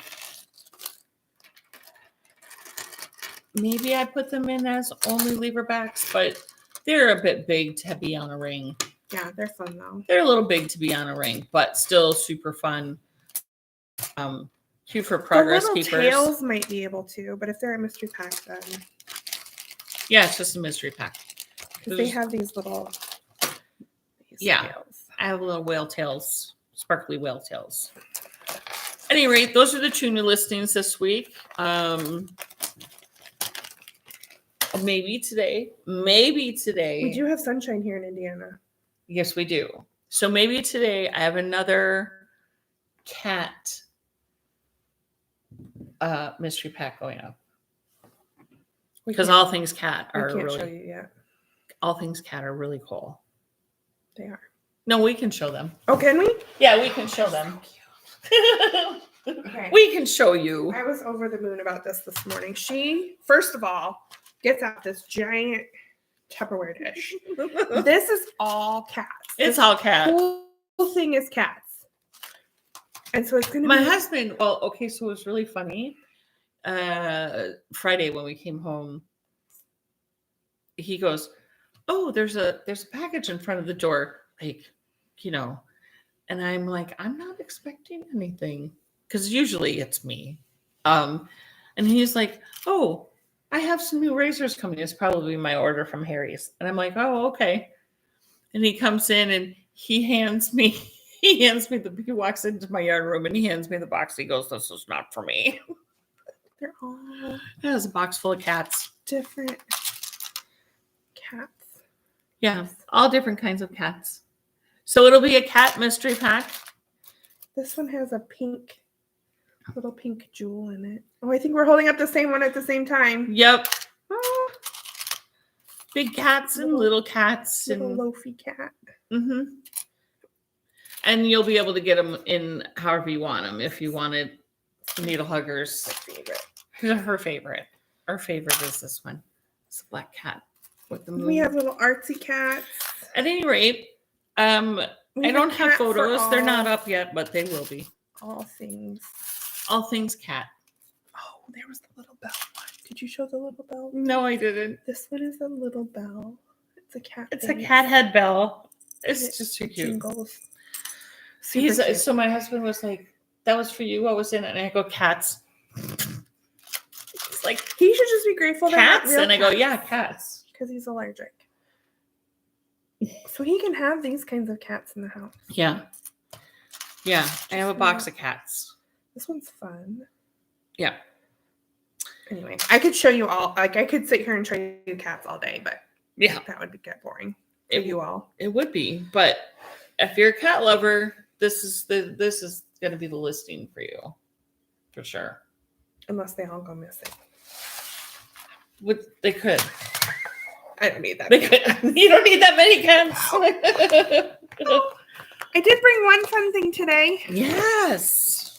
maybe I put them in as only leverbacks, but they're a bit big to be on a ring.
Yeah, they're fun though.
They're a little big to be on a ring, but still super fun. Cute for progress
the
keepers.
Tails might be able to, but if they're a mystery pack, then
yeah, it's just a mystery pack.
Because they have these little tails.
I have little whale tails, sparkly whale tails. At any rate, those are the 2 new listings this week. Maybe today.
We do have sunshine here in Indiana.
Yes, we do. So maybe today I have another cat mystery pack going up. Because all things cat are really
show you yet.
All things cat are really cool.
They are.
No, we can show them.
Oh, can we?
Yeah, we can show them.
Okay.
We can show you.
I was over the moon about this morning. She, first of all, gets out this giant Tupperware dish. This is all cats.
It's all cat.
The whole thing is cats. And so it's going to be...
My husband, so it was really funny. Friday when we came home, he goes, oh, there's a package in front of the door. And I'm like, I'm not expecting anything. Because usually it's me. And he's like, oh, I have some new razors coming. It's probably my order from Harry's. And I'm like, oh, okay. And he comes in and he walks into my yarn room and he hands me the box. He goes, this is not for me.
They're all...
It has a box full of cats.
Different cats.
Yeah, all different kinds of cats. So it'll be a cat mystery pack.
This one has a little pink jewel in it. Oh, I think we're holding up the same one at the same time.
Yep. Big cats and little cats.
Little loafy cat.
Mm-hmm. And you'll be able to get them in however you want them. If you wanted needle huggers. Her favorite. Our favorite is this one. It's a black cat with the moon.
We have little artsy cats.
At any rate, I don't have photos. They're not up yet, but they will be.
All things
cat.
Oh, there was the little bell one. Did you show the little bell?
No, I didn't.
This one is a little bell. It's a cat.
It's a cat head bell. It's just too cute.
Jingles. Super cute.
So my husband was like, that was for you. What was in it? And I go, cats. It's like,
He should just be grateful they're not
cats?
real
And I go,
cats.
yeah, cats.
Because he's allergic. So he can have these kinds of cats in the house.
Yeah. Yeah. I have a box of cats.
This one's fun.
Yeah.
Anyway, I could show you all. Like, I could sit here and show you cats all day, but
Yeah.
that would get boring for you all.
It would be. But if you're a cat lover, this is going to be the listing for you. For sure.
Unless they all go missing.
They could.
I don't need that.
They could. You don't need that many cats.
I did bring one fun thing today.
Yes.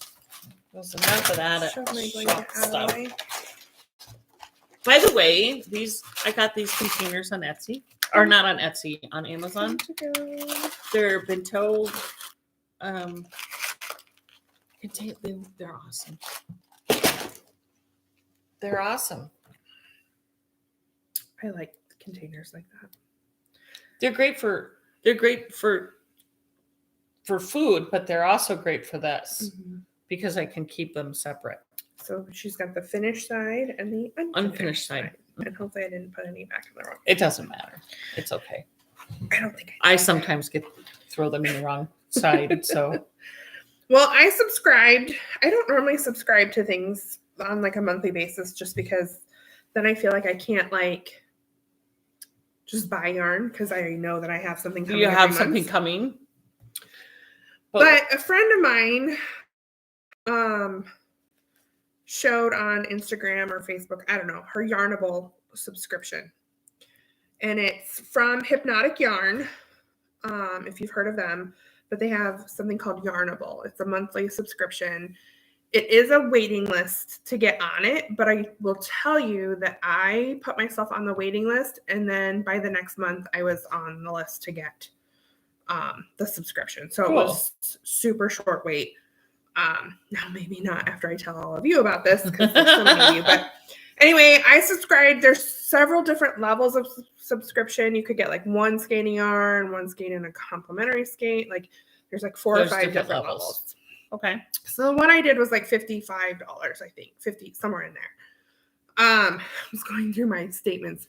There's enough of that
Shove my blanket
shop
out of the
stuff.
way.
By the way, I got these containers on Etsy. Or not on Etsy, on Amazon. They're bento. They're awesome. They're awesome.
I like containers like that.
They're great for food, but they're also great for this because I can keep them separate.
So she's got the finished side and the unfinished side. And hopefully I didn't put any back in the wrong.
It doesn't matter. It's okay.
I don't think I
sometimes throw them in the wrong side. So,
well, I subscribed. I don't normally subscribe to things on like a monthly basis just because then I feel like I can't like just buy yarn because I know that I have something coming.
You have something coming.
But a friend of mine showed on Instagram or Facebook, I don't know, her Yarnable subscription. And it's from Hypnotic Yarn, if you've heard of them. But they have something called Yarnable. It's a monthly subscription. It is a waiting list to get on it, but I will tell you that I put myself on the waiting list, and then by the next month, I was on the list to get the subscription. So It was super short wait. Now maybe not after I tell all of you about this because there's so many of you, but anyway, I subscribed. There's several different levels of subscription. You could get like one skein of yarn, one skein and a complimentary skein. Like there's like four or five different levels.
Okay.
So the one I did was like $55, I think, 50 somewhere in there. I was going through my statements.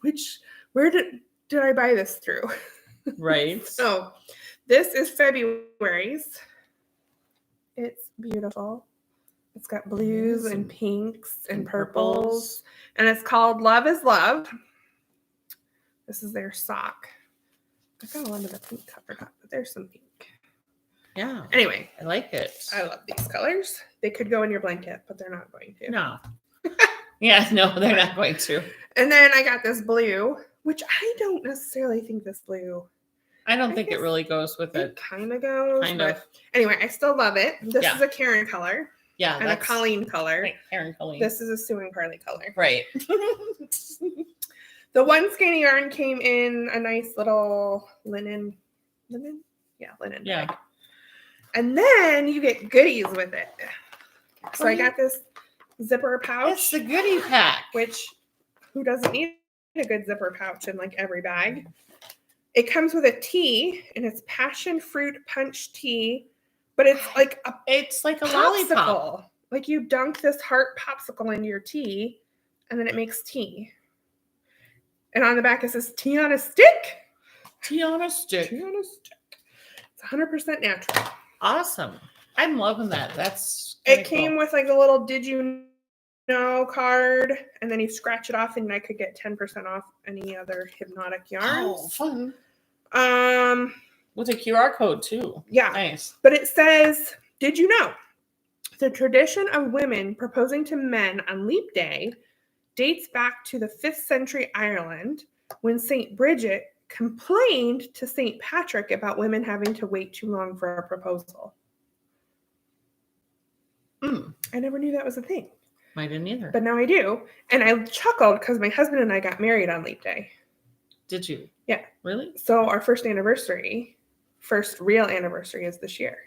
Where did I buy this through?
Right.
So this is February's. It's beautiful. It's got blues and pinks and purples. And it's called Love is Love. This is their sock. I got a lot of the pink covered up, but there's some pink.
Yeah.
Anyway.
I like it.
I love these colors. They could go in your blanket, but they're not going to.
No. Yeah, no, they're not going to.
And then I got this blue, which I don't necessarily think this blue.
I don't think it really goes with it.
It kind of goes.
Kind of.
Anyway, I still love it. This is a Karen color.
Yeah.
And a Colleen color.
Right, Karen Colleen.
This is a Sue and Carly color.
Right.
The one skein of yarn came in a nice little linen. Yeah, linen.
Yeah.
Bag. And then you get goodies with it. So I got this zipper pouch.
It's the goodie pack.
Which, who doesn't need a good zipper pouch in like every bag? It comes with a tea, and it's passion fruit punch tea, but it's like a
lollipop.
Like you dunk this heart popsicle into your tea, and then it makes tea. And on the back it says tea on a stick.
Tea on a stick.
Tea on a stick. It's 100% natural.
Awesome. I'm loving that.
It came with like a little did you know card, and then you scratch it off, and I could get 10% off any other Hypnotic yarns.
Oh, fun.
With
a QR code too.
Yeah.
Nice.
But it says, did you know the tradition of women proposing to men on Leap Day dates back to the 5th century Ireland when St. Bridget complained to St. Patrick about women having to wait too long for a proposal. I never knew that was a thing.
I didn't either.
But now I do. And I chuckled because my husband and I got married on Leap Day.
Did you?
Yeah.
Really?
So our first real anniversary is this year.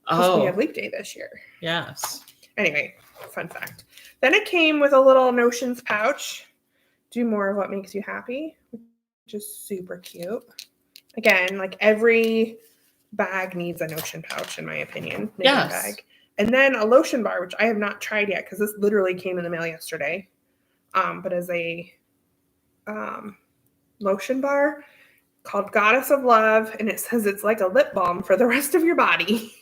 Oh.
We have Leap Day this year.
Yes.
Anyway, fun fact. Then it came with a little Notions pouch. Do more of what makes you happy, which is super cute. Again, like every bag needs a notion pouch, in my opinion. Knitting
Yes.
bag. And then a lotion bar, which I have not tried yet because this literally came in the mail yesterday. But as a lotion bar called Goddess of Love, and it says it's like a lip balm for the rest of your body.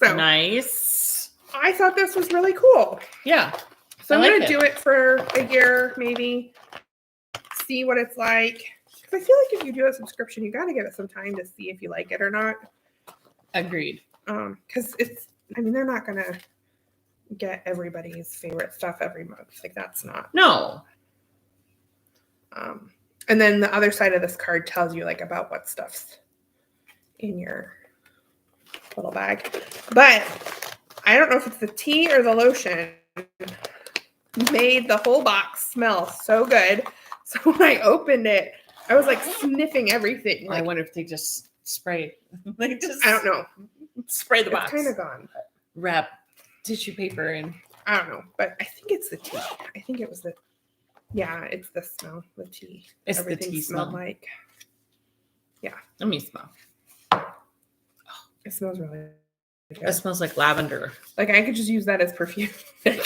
So
nice.
I thought this was really cool.
Yeah.
So I'm going to do it for a year, maybe see what it's like. Because I feel like if you do a subscription, you got to give it some time to see if you like it or not.
Agreed.
Because they're not going to get everybody's favorite stuff every month. Like, that's not.
No.
And then the other side of this card tells you, like, about what stuff's in your little bag. But I don't know if it's the tea or the lotion made the whole box smell so good. So when I opened it, I was like sniffing everything. Like,
I wonder if they just sprayed.
I don't know.
Spray the box.
It's kind of gone. But
wrap tissue paper in.
I don't know. But I think it's the tea. I think it was it's the smell, the tea.
It's
everything
the tea
smelled
smell.
like. Yeah.
Let me smell.
It smells really good.
It smells like lavender.
Like, I could just use that as perfume.
They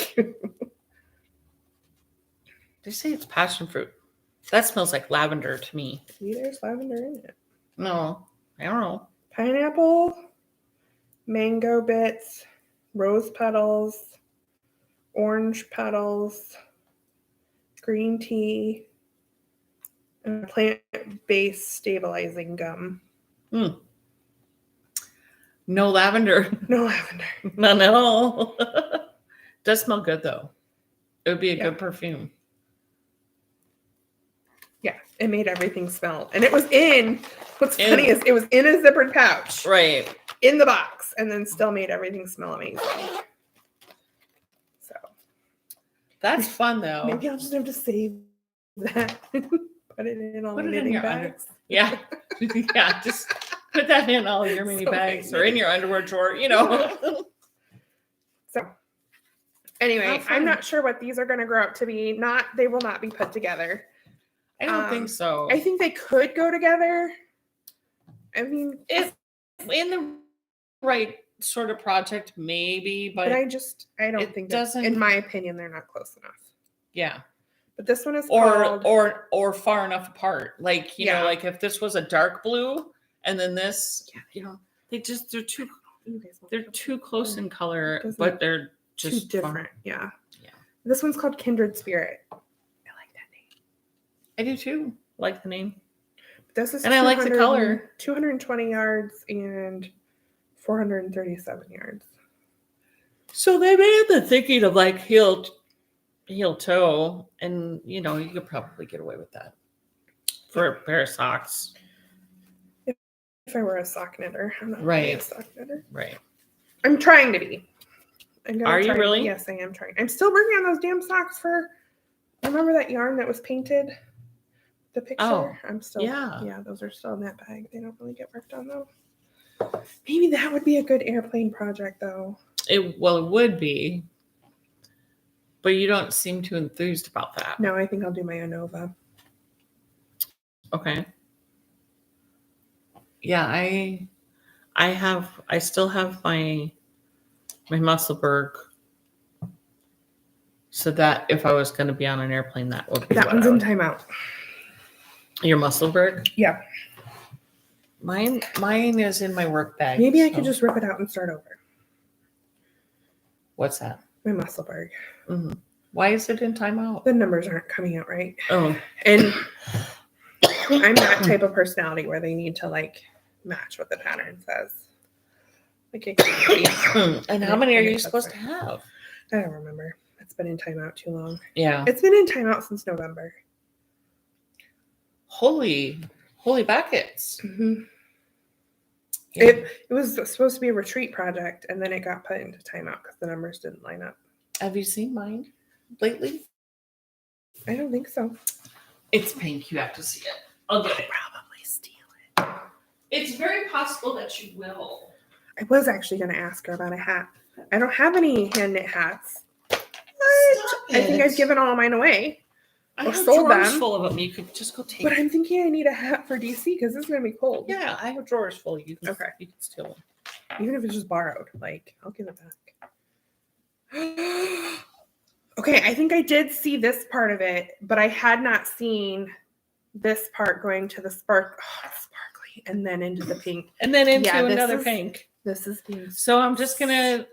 say it's passion fruit. That smells like lavender to me.
See, there's lavender in it.
No, I don't know.
Pineapple, mango bits, rose petals, orange petals, green tea, and plant-based stabilizing gum.
No lavender.
No lavender.
None at all. Does smell good though. It would be a good perfume.
Yeah, it made everything smell. And it was what's funny is it was in a zippered pouch.
Right.
In the box. And then still made everything smell amazing. So.
That's fun though.
Maybe I'll just have to save that. Put it in all my knitting bags.
Yeah. Yeah, just put that in all your mini bags or in your underwear drawer,
So anyway, I'm not sure what these are going to grow up to be. They will not be put together.
I don't think so.
I think they could go together. I mean,
if in the right sort of project, maybe, but
I don't think
doesn't.
In my opinion, they're not close enough.
Yeah.
But this one is
or far enough apart. Like, you know, like if this was a dark blue and then this, they're too close in color, but they're just
too different. Yeah. This one's called Kindred Spirit. I like that name.
I do too. Like the name.
This is
I like the color.
220 yards and 437 yards.
So they made the thinking of like heel toe, and you could probably get away with that for a pair of socks.
If I were a sock knitter, I'm not
right.
A sock knitter.
Right.
I'm trying to be.
Are you really?
Yes, I am trying. I'm still working on those damn socks remember that yarn that was painted? The picture?
Oh,
I'm still. Yeah, those are still in that bag. They don't really get worked on though. Maybe that would be a good airplane project though.
It would be. But you don't seem too enthused about that.
No, I think I'll do my ANOVA.
Okay. Yeah, I still have my Musselburgh. So that if I was going to be on an airplane, that would be
that one's in timeout.
Your Musselburgh?
Yeah.
Mine is in my work bag.
Maybe I could just rip it out and start over.
What's that?
My Musselburgh.
Mm-hmm. Why is it in timeout?
The numbers aren't coming out right.
Oh.
And I'm that type of personality where they need to like match what the pattern says. Like it can't be.
And how many are you supposed to have?
I don't remember. It's been in timeout too long.
Yeah.
It's been in timeout since November.
Holy buckets.
Mm-hmm. Yeah. It was supposed to be a retreat project, and then it got put into timeout because the numbers didn't line up.
Have you seen mine lately?
I don't think so.
It's pink. You have to see it. I'll get it.
Probably steal it.
It's very possible that you will.
I was actually going to ask her about a hat. I don't have any hand knit hats. I think I've given all mine away.
I
or
have
sold
drawers
them.
full of them. You could just go take
But I'm thinking I need a hat for DC because it's gonna be cold.
Yeah, I have drawers full. You can,
Okay.
you can steal them.
Even if it's just borrowed, like I'll give it back. Okay, I think I did see this part of it, but I had not seen this part going to the sparkly and then into the pink.
And then into
Yeah,
another pink.
This is being
So I'm just gonna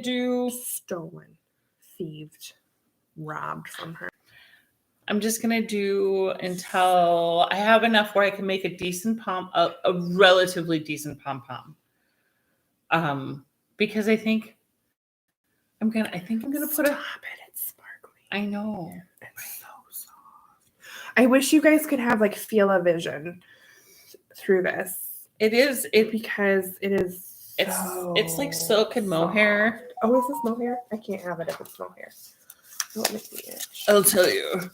do
stolen, thieved, robbed from her.
I'm just gonna do until I have enough where I can make a decent a relatively decent pom-pom. Because I think I'm gonna put
Stop it, it's sparkly.
I know.
It's so soft. I wish you guys could have like feel a vision through this.
It is
because it is
it's like silk and mohair.
Oh, is this mohair? I can't have it if it's mohair. Don't make me itch.
I'll tell you.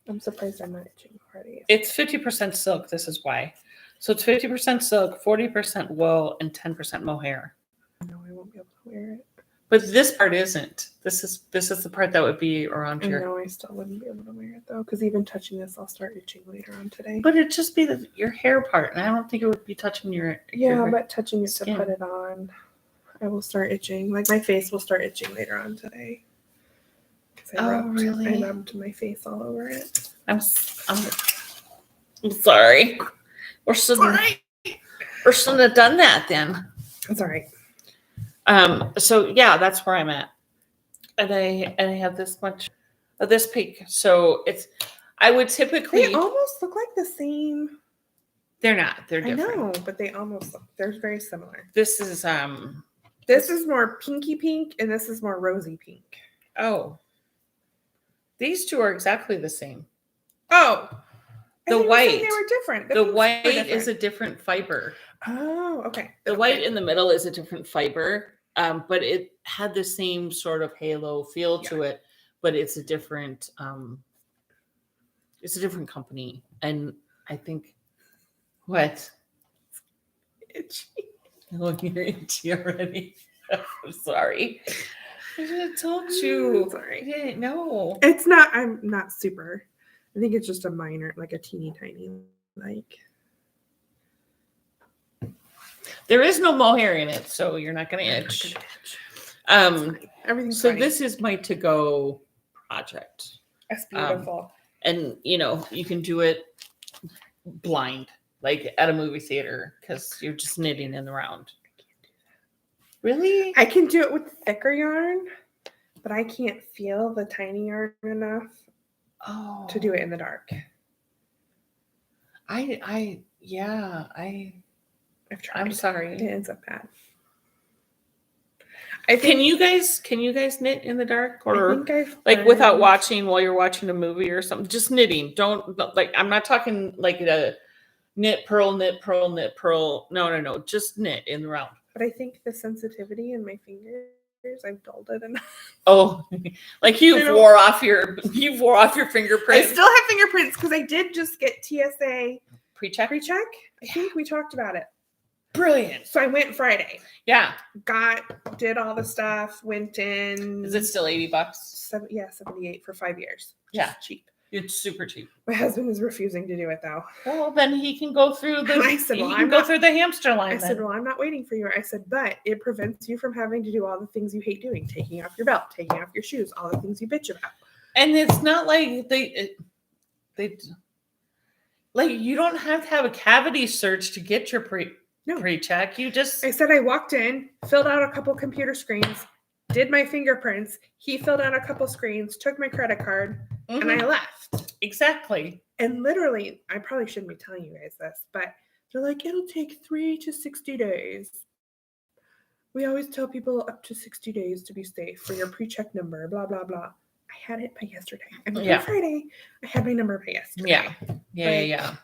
I'm surprised I'm not itching already.
It's 50% silk, this is why. So it's 50% silk, 40% wool, and 10% mohair.
No, I won't be able to wear it.
But this part isn't. This is the part that would be around here.
I know I still wouldn't be able to wear it though, because even touching this, I'll start itching later on today.
But it'd just be your hair part, and I don't think it would be touching your
but touching it
skin.
to put it on, I will start itching. Like my face will start itching later on today.
Really?
I rubbed my face all over it.
I'm sorry. We shouldn't have done that then.
It's all right.
So yeah, that's where I'm at. And I have this much of this pink. So I would typically
They almost look like the same.
They're not. They're different.
I know, but they almost look. They're very similar.
This is
This is more pinky pink, and this is more rosy pink.
Oh. These two are exactly the same.
Oh.
The white.
They were different.
The white is a different fiber.
Oh, okay.
The white in the middle is a different fiber, but it had the same sort of halo feel to it, but it's a different company. And I think what?
Itchy.
Oh, you're itchy already. I'm sorry. I should have told you.
Sorry.
No.
It's not. I'm not super. I think it's just a minor, like a teeny tiny, like.
There is no mohair in it, so you're not going to itch.
Everything's
so
fine.
this is my to-go project.
That's beautiful.
And, you can do it blind, like at a movie theater, because you're just knitting in the round. Really?
I can do it with thicker yarn, but I can't feel the tiny yarn enough to do it in the dark.
I've tried. I'm sorry.
It ends up bad.
Can you guys knit in the dark, or
like
without watching while you're watching a movie or something? Just knitting. Don't I'm not talking like a knit, purl, knit, purl, knit, purl. No. Just knit in the round.
But I think the sensitivity in my fingers, I've dulled it enough.
Oh, like you wore off your fingerprints.
I still have fingerprints because I did just get TSA
pre-check.
I think we talked about it.
Brilliant.
So I went Friday.
Yeah.
Did all the stuff, went in.
Is it still $80?
78 for 5 years.
Yeah.
Cheap.
It's super cheap.
My husband is refusing to do it though.
Well, then he can go through the through the hamster line.
I said, well, I'm not waiting for you. I said, but it prevents you from having to do all the things you hate doing, taking off your belt, taking off your shoes, all the things you bitch about.
And it's not like they like you don't have to have a cavity search to get your pre-check. You just
I said I walked in, filled out a couple computer screens, did my fingerprints. He filled out a couple screens, took my credit card, and I left.
Exactly.
And literally, I probably shouldn't be telling you guys this, but they're like, it'll take 3 to 60 days. We always tell people up to 60 days to be safe for your pre-check number, blah, blah, blah. I had it by yesterday. I went on Friday. I had my number by yesterday.
Yeah.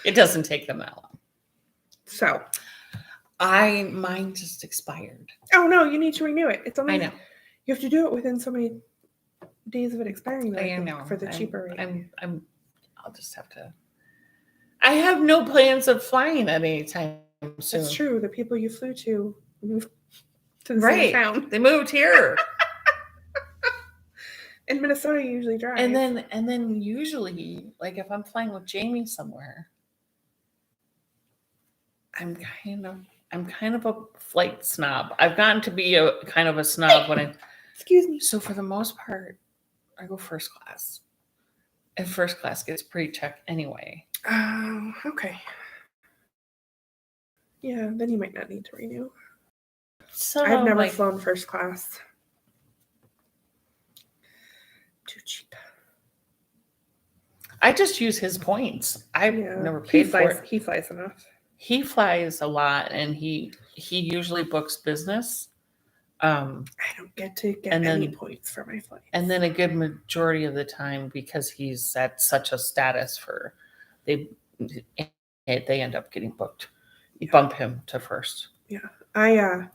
It doesn't take them that long.
So.
Mine just expired.
Oh, no, you need to renew it. It's only.
I know.
You have to do it within so many days of it expiring.
I know.
For the cheaper rate.
I'll just have to. I have no plans of flying at any time soon.
That's true. The people you flew to moved to the same town.
They moved here.
In Minnesota, you usually drive.
And then usually, like if I'm flying with Jamie somewhere, I'm kind of a flight snob. I've gotten to be a kind of a snob when I.
Excuse me.
So for the most part, I go first class. And first class gets pre-check anyway.
Oh, okay. Yeah, then you might not need to renew.
So
I've never flown first class. Too cheap.
I just use his points. I've never paid for it.
He flies enough.
He flies a lot, and he usually books business.
I don't get to get any points for my flights.
And then a good majority of the time, because he's at such a status for, they end up getting booked. You bump him to first.
Yeah.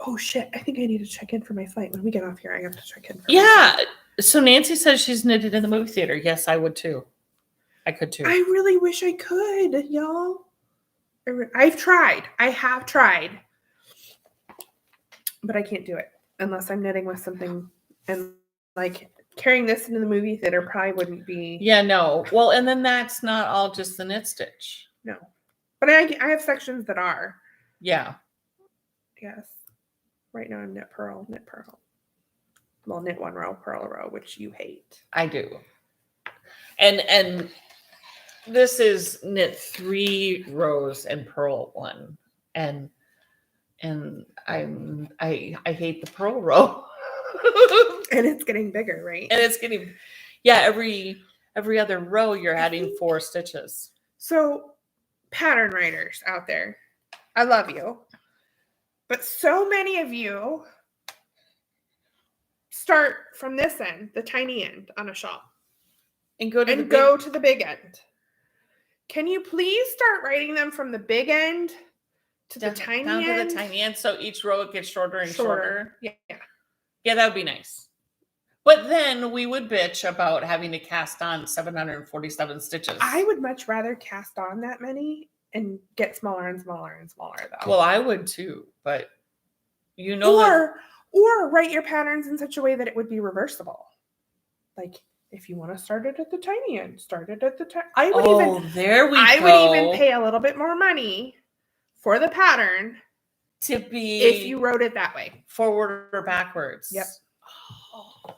Oh shit! I think I need to check in for my flight when we get off here. I have to check in.
Yeah. So Nancy says she's knitted in the movie theater. Yes, I would too. I could too.
I really wish I could, y'all. I've tried. I have tried. But I can't do it unless I'm knitting with something, and like carrying this into the movie theater probably wouldn't be.
Yeah, no. Well, and then that's not all just the knit stitch.
No, but I have sections that are.
Yeah.
Yes. Right now I'm knit purl. Well, knit one row, purl a row, which you hate.
I do. And this is knit 3 rows and purl 1, and I hate the purl row.
And it's getting bigger, right?
And it's getting, every other row you're adding 4 stitches.
So pattern writers out there, I love you, but so many of you start from this end, the tiny end on a shawl,
and go
to the big end. Can you please start writing them from the big end to the tiny end?
Down to the tiny end, so each row gets shorter and shorter.
Yeah.
Yeah, that would be nice. But then we would bitch about having to cast on 747 stitches.
I would much rather cast on that many and get smaller and smaller and smaller, though.
Well, I would too, but
or write your patterns in such a way that it would be reversible. Like if you want to start it at the tiny end, start it at the tiny. I would even pay a little bit more money for the pattern
to be
if you wrote it that way,
forward or backwards.
Yep.
Oh.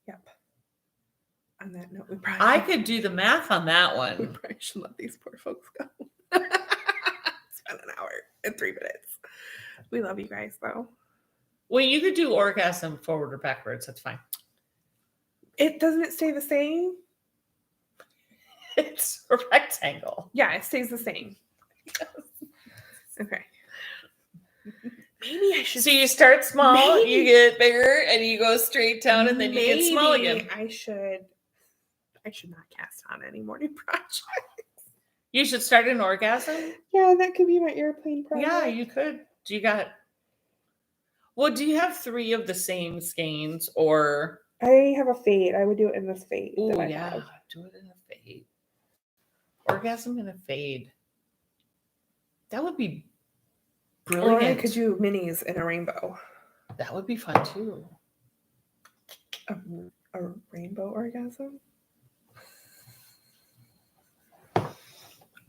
Yep. On that note,
I could do the math on that one.
We probably should let these poor folks go. It's been an hour and 3 minutes. We love you guys, though.
Well, you could do orgasm forward or backwards. That's fine.
Doesn't it stay the same?
It's a rectangle.
Yeah, it stays the same. Yes. Okay. Maybe I should.
So you start small, you get bigger, and you go straight down, and then you get small again.
I should not cast on any morning projects.
You should start an orgasm.
Yeah, that could be my airplane project.
Yeah, you could. Do you have 3 of the same skeins, or?
I have a fade. I would do it in this fade.
Oh, yeah. Do it in a fade. Orgasm in a fade. That would be brilliant.
Or I could do minis in a rainbow.
That would be fun, too.
A rainbow orgasm?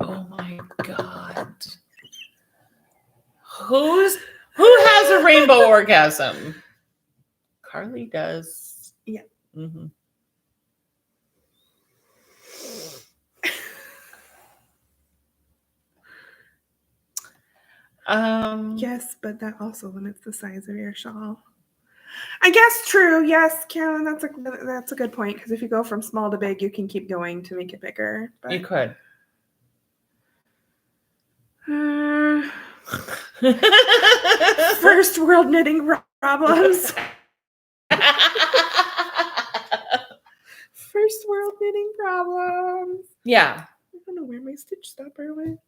Oh, my God. Who has a rainbow orgasm? Carly does.
Yeah.
Mm-hmm.
Yes, but that also limits the size of your shawl. I guess true. Yes, Carolyn, that's a good point, because if you go from small to big, you can keep going to make it bigger. But...
You could.
First world knitting problems. First world knitting problems.
Yeah.
I don't know where my stitch stopper went.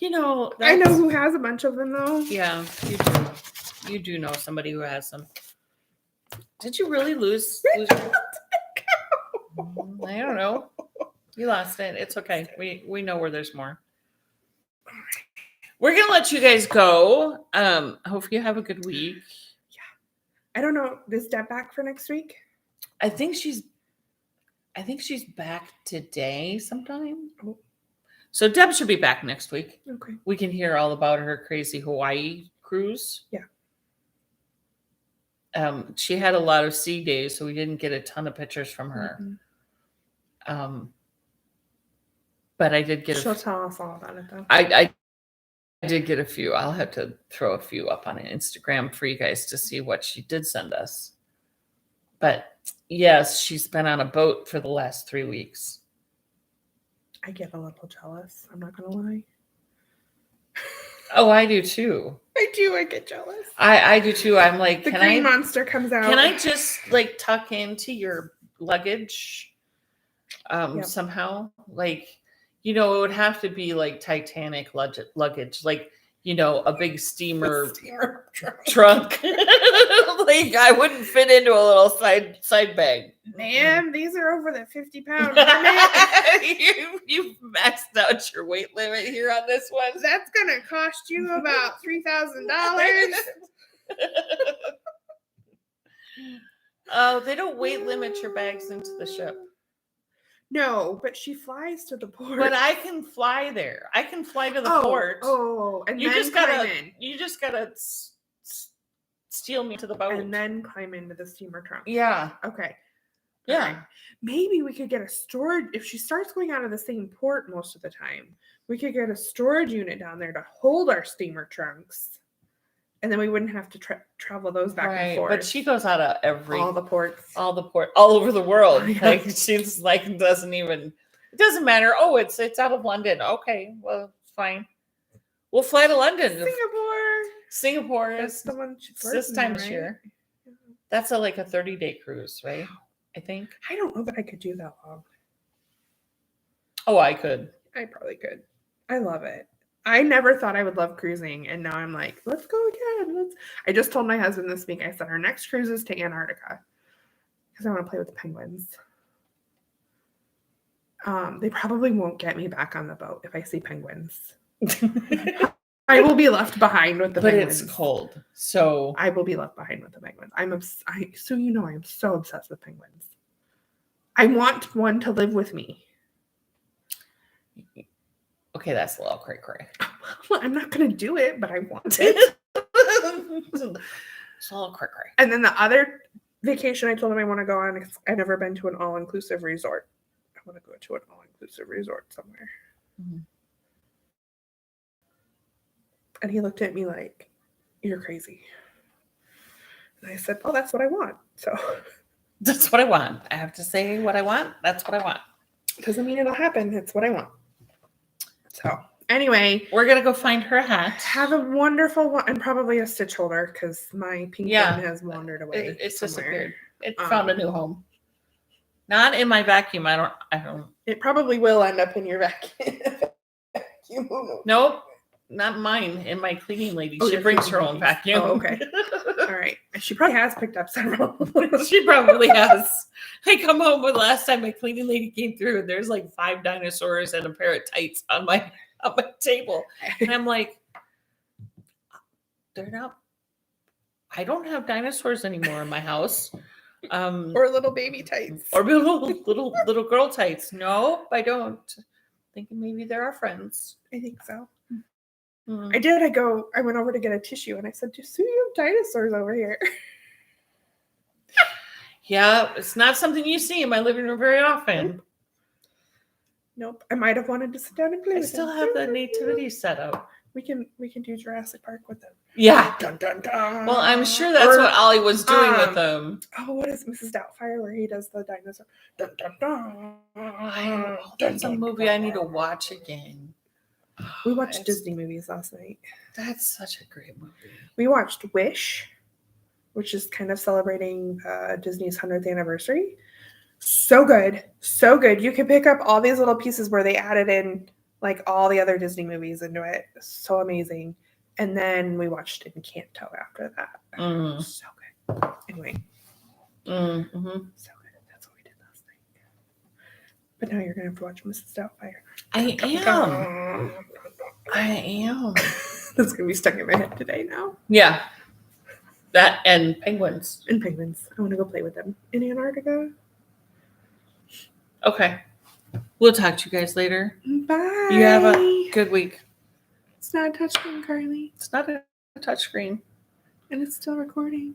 I
know who has a bunch of them, though.
Yeah, you do. You do know somebody who has them. Did you really lose your... I don't know. You lost it. It's okay. We know where there's more. We're going to let you guys go. Hope you have a good week.
I don't know. Is Deb back for next week?
I think she's back today sometime.
Oh.
So Deb should be back next week.
Okay.
We can hear all about her crazy Hawaii cruise.
Yeah.
She had a lot of sea days, so we didn't get a ton of pictures from her.
Mm-hmm.
But I did get
She'll tell us all about it though.
I did get a few. I'll have to throw a few up on Instagram for you guys to see what she did send us. But yes, she's been on a boat for the last 3 weeks.
I get a little jealous. I'm not gonna lie.
Oh, I do too.
I do. I get jealous.
I do too. I'm like,
the green monster comes out.
Can I just like tuck into your luggage
Yep.
somehow? Like, you know, it would have to be like Titanic luggage, like, you know, a big steamer trunk. Like, I wouldn't fit into a little side bag.
Ma'am, these are over the 50-pound limit.
You've maxed out your weight limit here on this one.
That's gonna cost you about $3,000.
Oh, they don't weight limit your bags into the ship.
No, but she flies to the port.
But I can fly there. I can fly to the port.
Oh, and
you
then
just
climb
gotta.
in.
You just gotta steal me to the boat,
And then climb into the steamer trunk.
Yeah.
Okay.
Yeah.
Right. Maybe we could get a storage if she starts going out of the same port most of the time. We could get a storage unit down there to hold our steamer trunks, and then we wouldn't have to travel those back and forth.
But she goes out of
all the ports,
all over the world. Yeah. Like she's like it doesn't matter. Oh, it's out of London. Okay, well, fine. We'll fly to London. Singapore
That's
is
the one
this time this
right?
year. That's like a 30-day cruise, right? I think.
I don't know that I could do that long.
Oh, I could.
I probably could. I love it. I never thought I would love cruising, and now I'm like, let's go again. I just told my husband this week, I said, our next cruise is to Antarctica because I want to play with the penguins. They probably won't get me back on the boat if I see penguins. I will be left behind with the penguins.
But it's cold, so
I will be left behind with the penguins. So you know I am so obsessed with penguins. I want one to live with me.
Okay, that's a little cray-cray.
Well, I'm not going to do it, but I want it.
It's a little cray-cray.
And then the other vacation I told him I want to go on, I've never been to an all-inclusive resort. I want to go to an all-inclusive resort somewhere.
Mm-hmm.
And he looked at me like, you're crazy. And I said, oh, that's what I want. So
that's what I want. I have to say what I want. That's what I want.
Doesn't mean it'll happen. It's what I want. So anyway,
we're going to go find her hat.
Have a wonderful one, and probably a stitch holder because my pink one has wandered away.
It's disappeared. It found a new home. Not in my vacuum. I don't.
It probably will end up in your vacuum.
Nope. Not mine. In my cleaning lady. She brings her own vacuum.
Oh, okay. All right. She probably has picked up several.
She probably has. I come home with last time my cleaning lady came through and there's like 5 dinosaurs and a pair of tights on my table. And I'm like, they're not. I don't have dinosaurs anymore in my house.
Or little baby tights.
Or little girl tights. No, I don't. Thinking maybe they're our friends.
I think so.
Mm-hmm.
I did. I went over to get a tissue and I said, do you have dinosaurs over here? Yeah,
it's not something you see in my living room very often.
Nope. I might have wanted to sit down and play with them.
I still have the nativity set up.
We can do Jurassic Park with them.
Yeah.
Dun, dun, dun.
Well, I'm sure that's what Ollie was doing with them.
Oh, what is Mrs. Doubtfire where he does the dinosaur? Dun, dun, dun.
That's a movie I need to watch again.
We watched Disney movies last night.
That's such a great movie.
We watched Wish, which is kind of celebrating Disney's 100th anniversary. So good. So good. You can pick up all these little pieces where they added in like all the other Disney movies into it. So amazing. And then we watched Encanto after that. So good. Anyway. So good. That's what we did last night. But now you're going to have to watch Mrs. Doubtfire.
I am.
That's going to be stuck in my head today now.
Yeah. That and penguins.
And penguins. I want to go play with them in Antarctica.
Okay. We'll talk to you guys later.
Bye.
You have a good week.
It's not a touchscreen, Carly.
It's not a touchscreen.
And it's still recording.